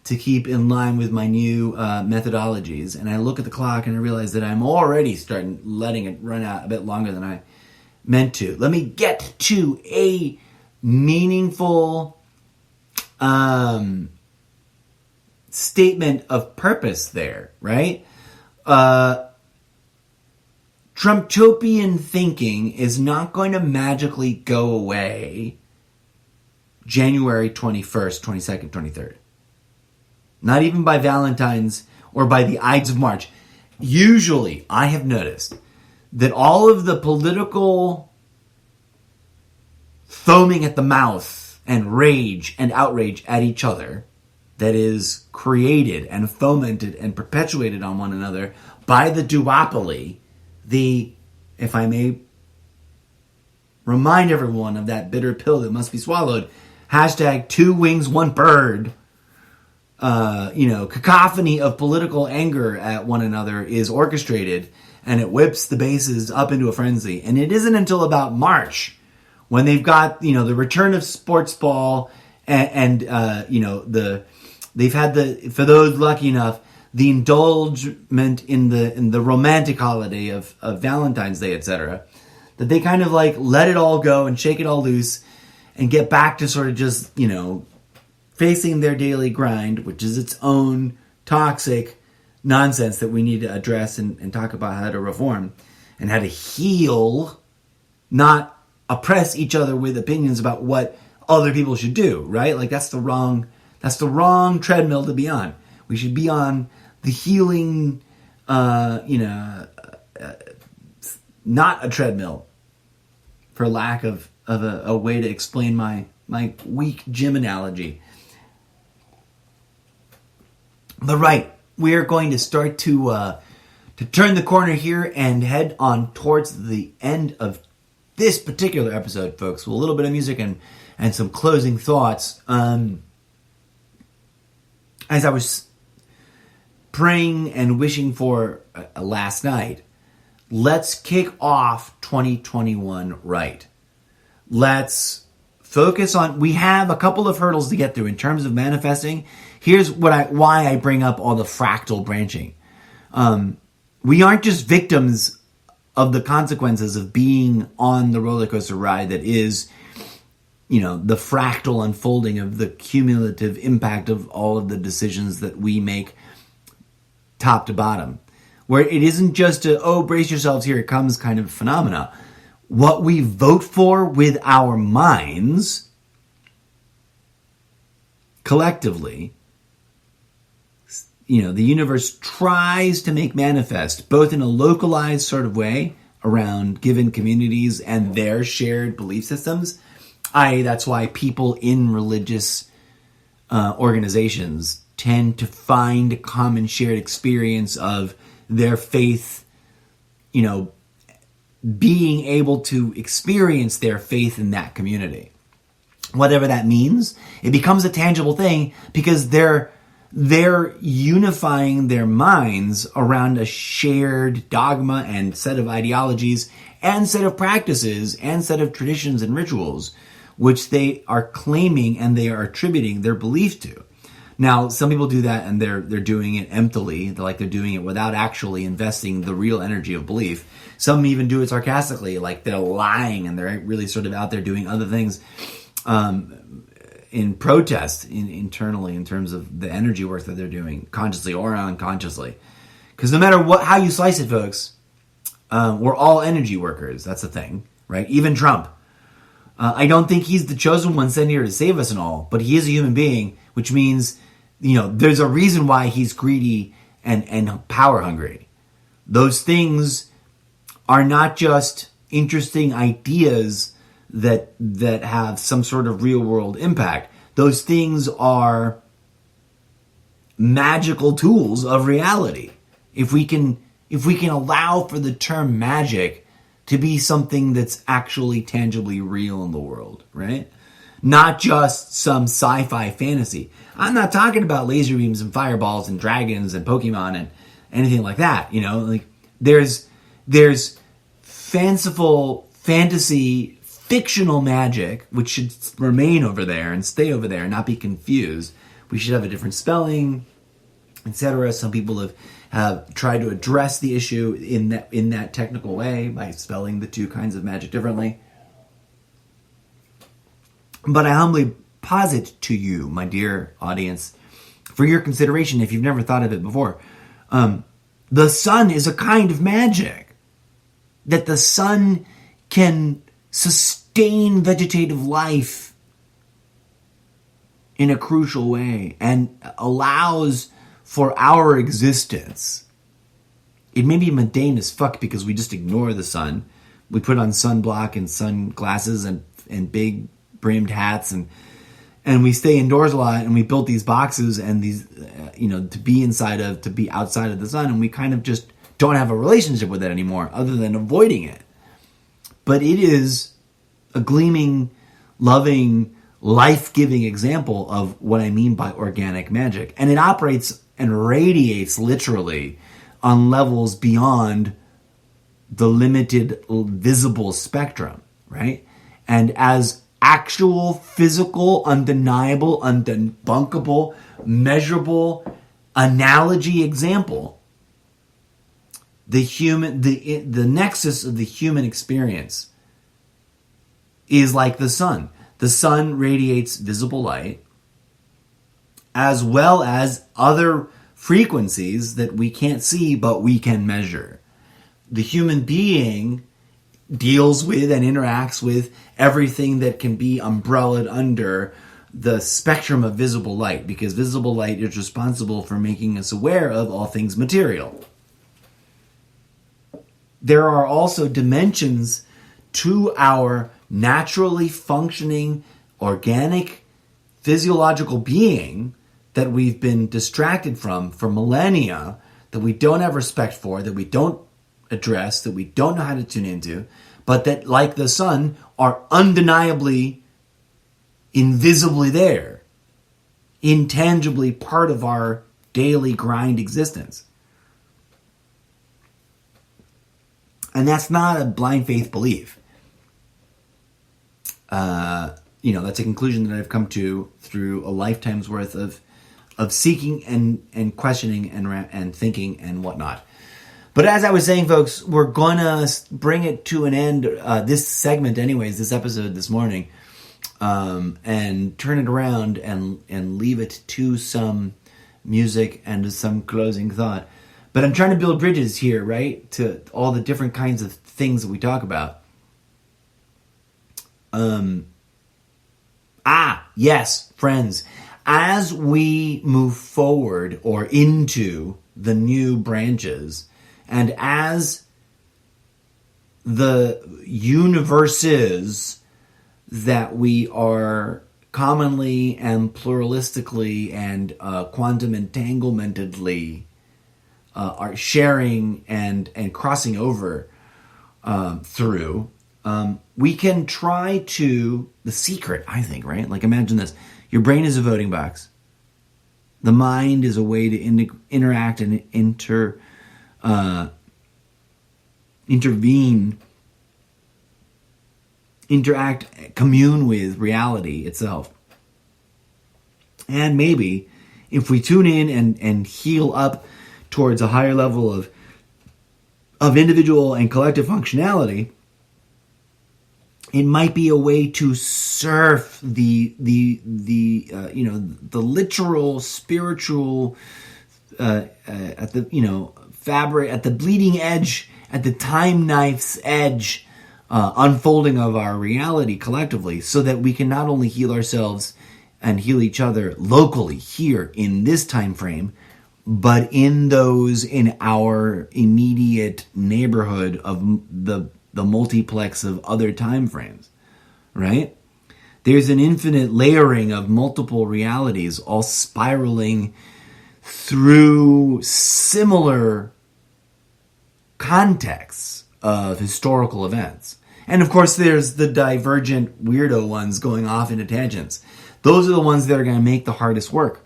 to keep in line with my new methodologies. And I look at the clock and I realize that I'm already letting it run out a bit longer than I meant to. Let me get to a meaningful statement of purpose there, right? Trumpopian thinking is not going to magically go away January 21st, 22nd, 23rd. Not even by Valentine's or by the Ides of March. Usually, I have noticed that all of the political foaming at the mouth and rage and outrage at each other that is created and fomented and perpetuated on one another by the duopoly, if I may remind everyone of that bitter pill that must be swallowed, hashtag 2 wings, 1 bird, cacophony of political anger at one another is orchestrated, and it whips the bases up into a frenzy. And it isn't until about March when they've got, the return of sports ball and they've had for those lucky enough, the indulgement in the romantic holiday of Valentine's Day, etc., that they kind of let it all go and shake it all loose and get back to sort of just, facing their daily grind, which is its own toxic nonsense that we need to address and talk about how to reform and how to heal, not oppress each other with opinions about what other people should do, right? That's the wrong treadmill to be on. We should be on the healing, not a treadmill, for lack of a way to explain my weak gym analogy. But right, we are going to start to turn the corner here and head on towards the end of this particular episode, folks, with a little bit of music and some closing thoughts. As I was praying and wishing for last night, let's kick off 2021 right. Let's focus on, we have a couple of hurdles to get through in terms of manifesting. Here's why I bring up all the fractal branching. We aren't just victims of the consequences of being on the roller coaster ride that is, the fractal unfolding of the cumulative impact of all of the decisions that we make top to bottom. Where it isn't just brace yourselves, here it comes kind of phenomena. What we vote for with our minds, collectively, the universe tries to make manifest, both in a localized sort of way around given communities and their shared belief systems. That's why people in religious organizations tend to find a common shared experience of their faith, being able to experience their faith in that community. Whatever that means, it becomes a tangible thing because they're unifying their minds around a shared dogma and set of ideologies and set of practices and set of traditions and rituals, which they are claiming and they are attributing their belief to. Now, some people do that and they're doing it emptily, they're doing it without actually investing the real energy of belief. Some even do it sarcastically, like they're lying and they're really sort of out there doing other things in protest internally in terms of the energy work that they're doing, consciously or unconsciously. Because no matter how you slice it, folks, we're all energy workers. That's the thing, right? Even Trump. I don't think he's the chosen one sent here to save us and all, but he is a human being, which means, there's a reason why he's greedy and power hungry. Those things are not just interesting ideas that have some sort of real world impact. Those things are magical tools of reality. If we can allow for the term magic to be something that's actually tangibly real in the world, right? Not just some sci-fi fantasy. I'm not talking about laser beams and fireballs and dragons and Pokemon and anything like that. There's fanciful fantasy, fictional magic, which should remain over there and stay over there and not be confused. We should have a different spelling, etc. Some people have tried to address the issue in that technical way by spelling the two kinds of magic differently. But I humbly posit to you, my dear audience, for your consideration, if you've never thought of it before, the sun is a kind of magic. That the sun can sustain vegetative life in a crucial way and allows for our existence. It may be mundane as fuck because we just ignore the sun. We put on sunblock and sunglasses and big brimmed hats and we stay indoors a lot and we built these boxes and these, to be outside of the sun, and we kind of just don't have a relationship with it anymore other than avoiding it. But it is a gleaming, loving, life-giving example of what I mean by organic magic. And it operates and radiates literally on levels beyond the limited visible spectrum, right? And as actual, physical, undeniable, undebunkable, measurable analogy example, the nexus of the human experience is like the sun. The sun radiates visible light as well as other frequencies that we can't see but we can measure. The human being deals with and interacts with everything that can be umbrellaed under the spectrum of visible light, because visible light is responsible for making us aware of all things material. There are also dimensions to our naturally functioning, organic, physiological being that we've been distracted from for millennia, that we don't have respect for, that we don't address, that we don't know how to tune into, but that, like the sun, are undeniably, invisibly there, intangibly part of our daily grind existence. And that's not a blind faith belief. That's a conclusion that I've come to through a lifetime's worth of seeking and questioning and thinking and whatnot. But as I was saying, folks, we're going to bring it to an end, this segment anyways, this episode this morning, and turn it around and leave it to some music and to some closing thought. But I'm trying to build bridges here, right, to all the different kinds of things that we talk about. Yes, friends, as we move forward or into the new branches, and as the universes that we are commonly and pluralistically and quantum entanglementedly are sharing and crossing over through, we can try to, the secret, I think, right? Like, imagine this. Your brain is a voting box. The mind is a way to interact and intervene interact, commune with reality itself. And maybe if we tune in and heal up towards a higher level of individual and collective functionality, it might be a way to surf the literal spiritual at the fabric, at the bleeding edge, at the time knife's edge unfolding of our reality collectively, so that we can not only heal ourselves and heal each other locally here in this time frame, but in those in our immediate neighborhood of the multiplex of other time frames, right? There's an infinite layering of multiple realities all spiraling through similar contexts of historical events. And of course, there's the divergent weirdo ones going off into tangents. Those are the ones that are going to make the hardest work.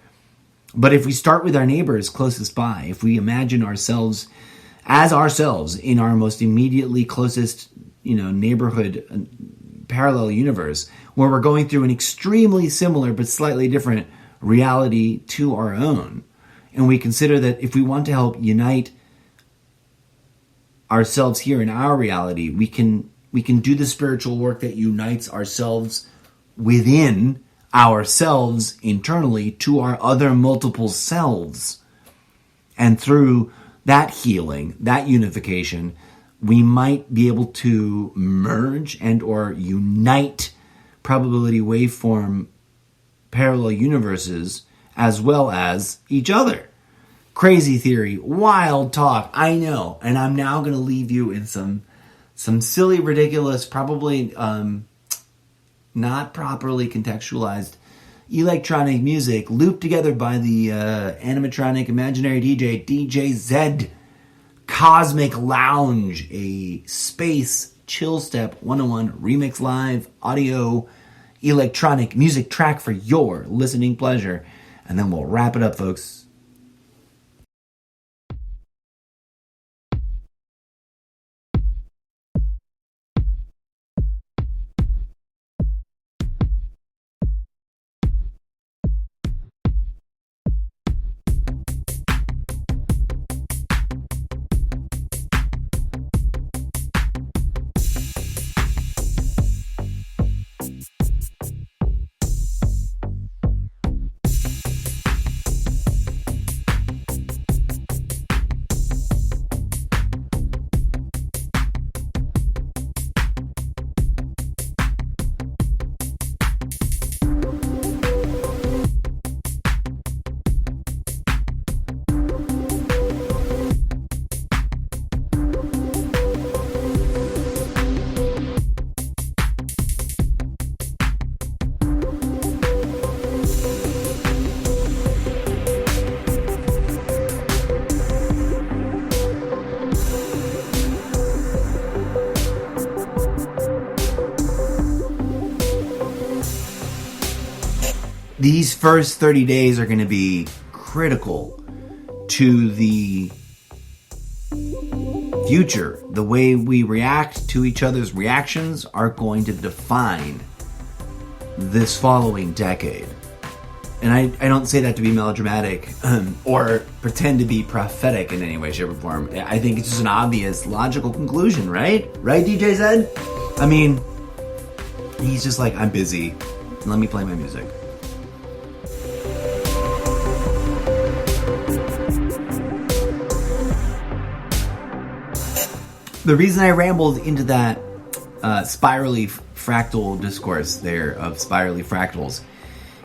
But if we start with our neighbors closest by, if we imagine ourselves as ourselves in our most immediately closest, neighborhood parallel universe, where we're going through an extremely similar but slightly different reality to our own, and we consider that if we want to help unite ourselves here in our reality, we can do the spiritual work that unites ourselves within ourselves internally to our other multiple selves. And through that healing, that unification, we might be able to merge and or unite probability waveform parallel universes as well as each other. Crazy theory, wild talk, I know. And I'm now going to leave you in some silly, ridiculous, probably not properly contextualized electronic music looped together by the animatronic imaginary DJ Z. Cosmic Lounge, a space chill step 101 remix live audio electronic music track for your listening pleasure. And then we'll wrap it up, folks. These first 30 days are going to be critical to the future. The way we react to each other's reactions are going to define this following decade. And I don't say that to be melodramatic or pretend to be prophetic in any way, shape, or form. I think it's just an obvious, logical conclusion, right? Right, DJ Zed? I mean, he's just like, I'm busy. Let me play my music. The reason I rambled into that spirally fractal discourse there of spirally fractals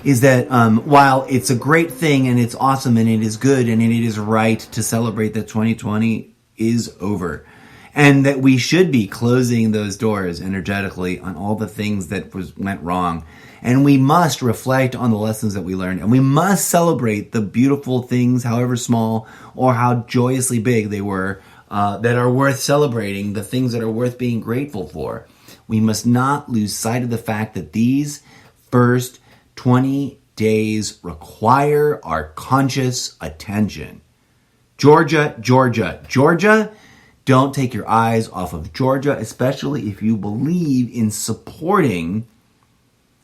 is that while it's a great thing and it's awesome and it is good and it is right to celebrate that 2020 is over and that we should be closing those doors energetically on all the things that went wrong, and we must reflect on the lessons that we learned, and we must celebrate the beautiful things, however small or how joyously big they were, that are worth celebrating, the things that are worth being grateful for. We must not lose sight of the fact that these first 20 days require our conscious attention. Georgia, don't take your eyes off of Georgia, especially if you believe in supporting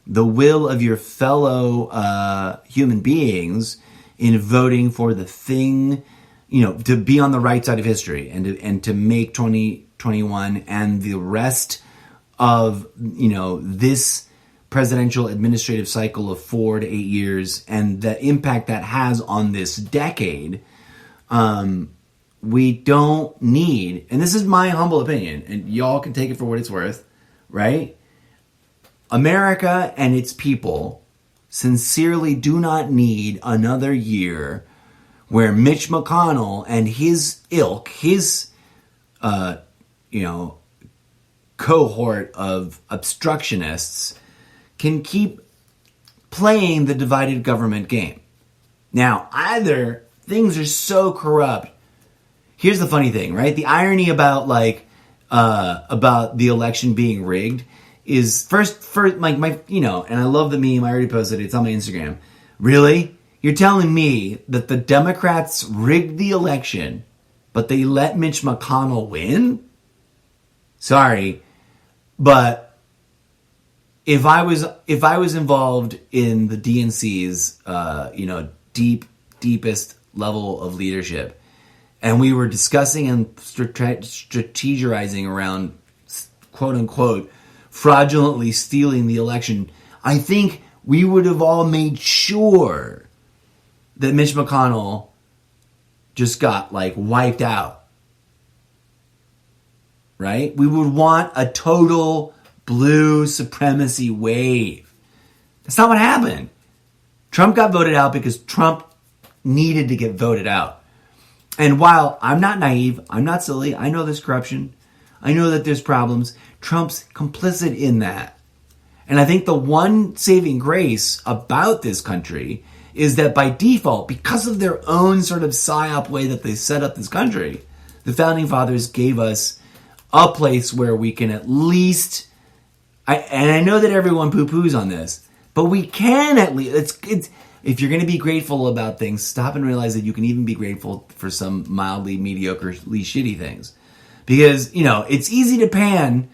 the will of your fellow human beings in voting for the thing, to be on the right side of history and to make 2021 and the rest of, this presidential administrative cycle of 4 to 8 years and the impact that has on this decade. We don't need, and this is my humble opinion, and y'all can take it for what it's worth, right? America and its people sincerely do not need another year where Mitch McConnell and his ilk, his, cohort of obstructionists can keep playing the divided government game. Now, either things are so corrupt. Here's the funny thing, right? The irony about the election being rigged is first like and I love the meme. I already posted it. It's on my Instagram. Really? You're telling me that the Democrats rigged the election, but they let Mitch McConnell win? Sorry, but if I was involved in the DNC's deepest level of leadership, and we were discussing and strategizing around, quote unquote, fraudulently stealing the election, I think we would have all made sure that Mitch McConnell just got wiped out. Right? We would want a total blue supremacy wave. That's not what happened. Trump got voted out because Trump needed to get voted out. And while I'm not naive, I'm not silly, I know there's corruption, I know that there's problems, Trump's complicit in that. And I think the one saving grace about this country is that by default, because of their own sort of psyop way that they set up this country, the Founding Fathers gave us a place where we can at least, and I know that everyone poo-poos on this, but we can at least, if you're going to be grateful about things, stop and realize that you can even be grateful for some mildly mediocrely shitty things. Because, it's easy to pan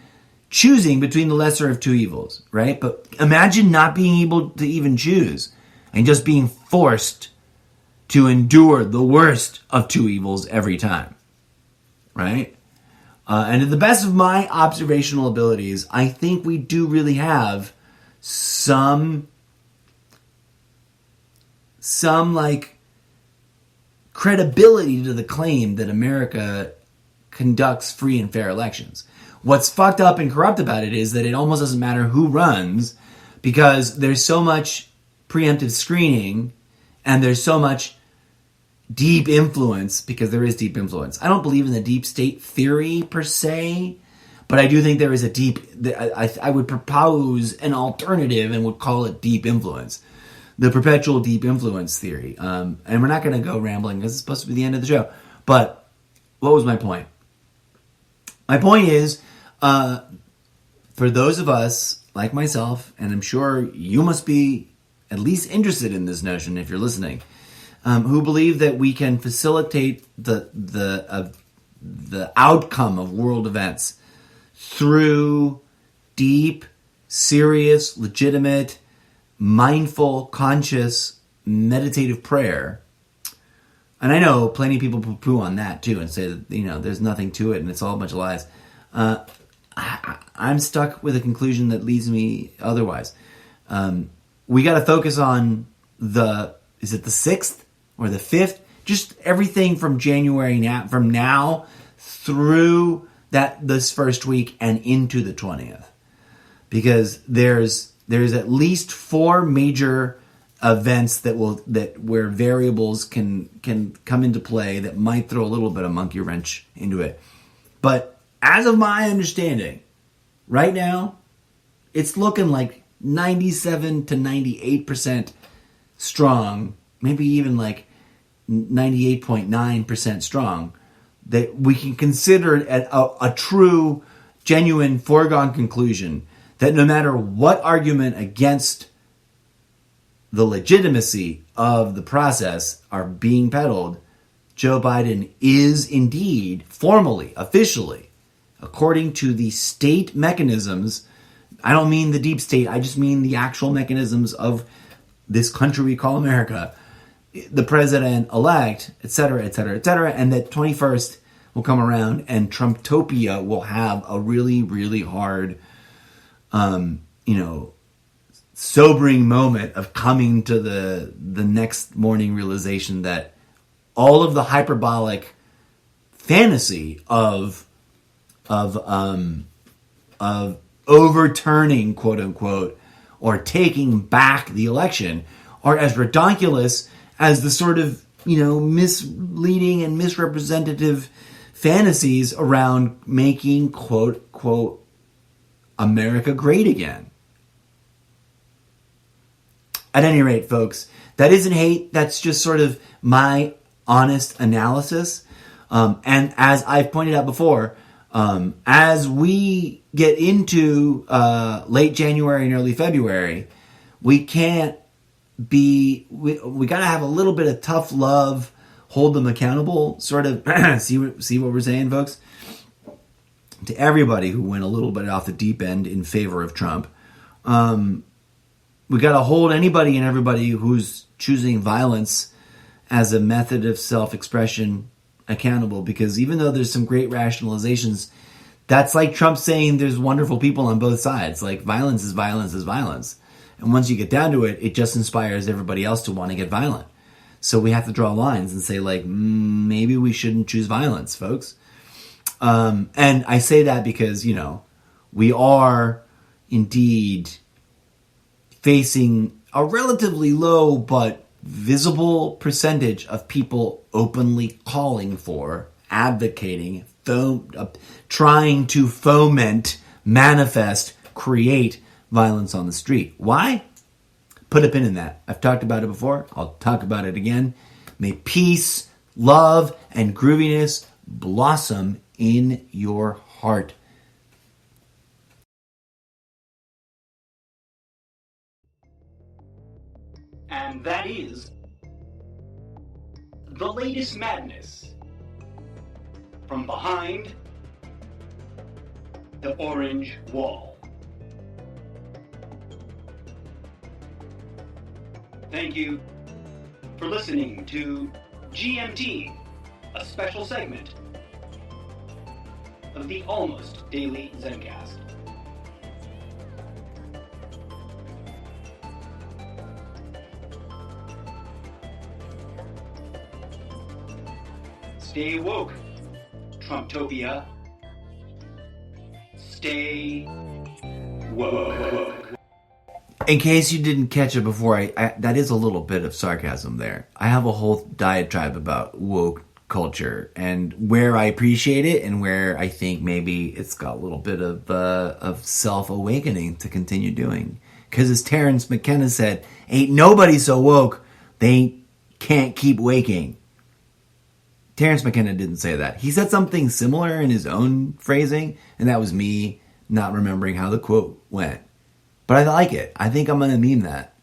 choosing between the lesser of two evils, right? But imagine not being able to even choose and just being forced to endure the worst of two evils every time, right? And to the best of my observational abilities, I think we do really have some credibility to the claim that America conducts free and fair elections. What's fucked up and corrupt about it is that it almost doesn't matter who runs because there's so much preemptive screening and there's so much deep influence, because there is deep influence. I don't believe in the deep state theory per se, but I do think there is a deep, I would propose an alternative and would call it deep influence. The perpetual deep influence theory. And we're not going to go rambling because it's supposed to be the end of the show. But what was my point? My point is, for those of us like myself, and I'm sure you must be at least interested in this notion if you're listening, who believe that we can facilitate the outcome of world events through deep, serious, legitimate, mindful, conscious, meditative prayer. And I know plenty of people poo-poo on that too and say that, there's nothing to it and it's all a bunch of lies. I'm stuck with a conclusion that leads me otherwise. We got to focus on is it the 6th or the 5th? Just everything from January from now through this first week and into the 20th. Because there's at least 4 major events where variables can come into play that might throw a little bit of monkey wrench into it. But as of my understanding, right now, it's looking like 97 to 98% strong, maybe even 98.9% strong, that we can consider it a true, genuine, foregone conclusion that no matter what argument against the legitimacy of the process are being peddled, Joe Biden is indeed formally, officially, according to the state mechanisms. I don't mean the deep state, I just mean the actual mechanisms of this country we call America, the president-elect, et cetera, et cetera, et cetera, and that 21st will come around and Trumptopia will have a really, really hard, sobering moment of coming to the next morning realization that all of the hyperbolic fantasy of overturning, quote unquote, or taking back the election are as redonkulous as the sort of, misleading and misrepresentative fantasies around making, quote, quote, America great again. At any rate, folks, that isn't hate. That's just sort of my honest analysis. And as I've pointed out before, as we get into late January and early February, we can't we got to have a little bit of tough love, hold them accountable, sort of see what we're saying, folks? To everybody who went a little bit off the deep end in favor of Trump, we got to hold anybody and everybody who's choosing violence as a method of self-expression accountable, because even though there's some great rationalizations, that's like Trump saying there's wonderful people on both sides. Like, violence is violence is violence. And once you get down to it, it just inspires everybody else to want to get violent. So we have to draw lines and say, like, maybe we shouldn't choose violence, folks. And I say that because, we are indeed facing a relatively low but visible percentage of people openly calling for, advocating, trying to foment, manifest, create violence on the street. Why? Put a pin in that. I've talked about it before. I'll talk about it again. May peace, love, and grooviness blossom in your heart.
And that is the latest madness from behind the orange wall. Thank you for listening to GMT, a special segment of the Almost Daily ZenCast. Stay woke, Trumptopia. Stay woke.
In case you didn't catch it before, I that is a little bit of sarcasm there. I have a whole diatribe about woke culture and where I appreciate it and where I think maybe it's got a little bit of self-awakening to continue doing. Because as Terrence McKenna said, ain't nobody so woke they can't keep waking. Terrence McKenna didn't say that. He said something similar in his own phrasing, and that was me not remembering how the quote went. But I like it. I think I'm going to meme that.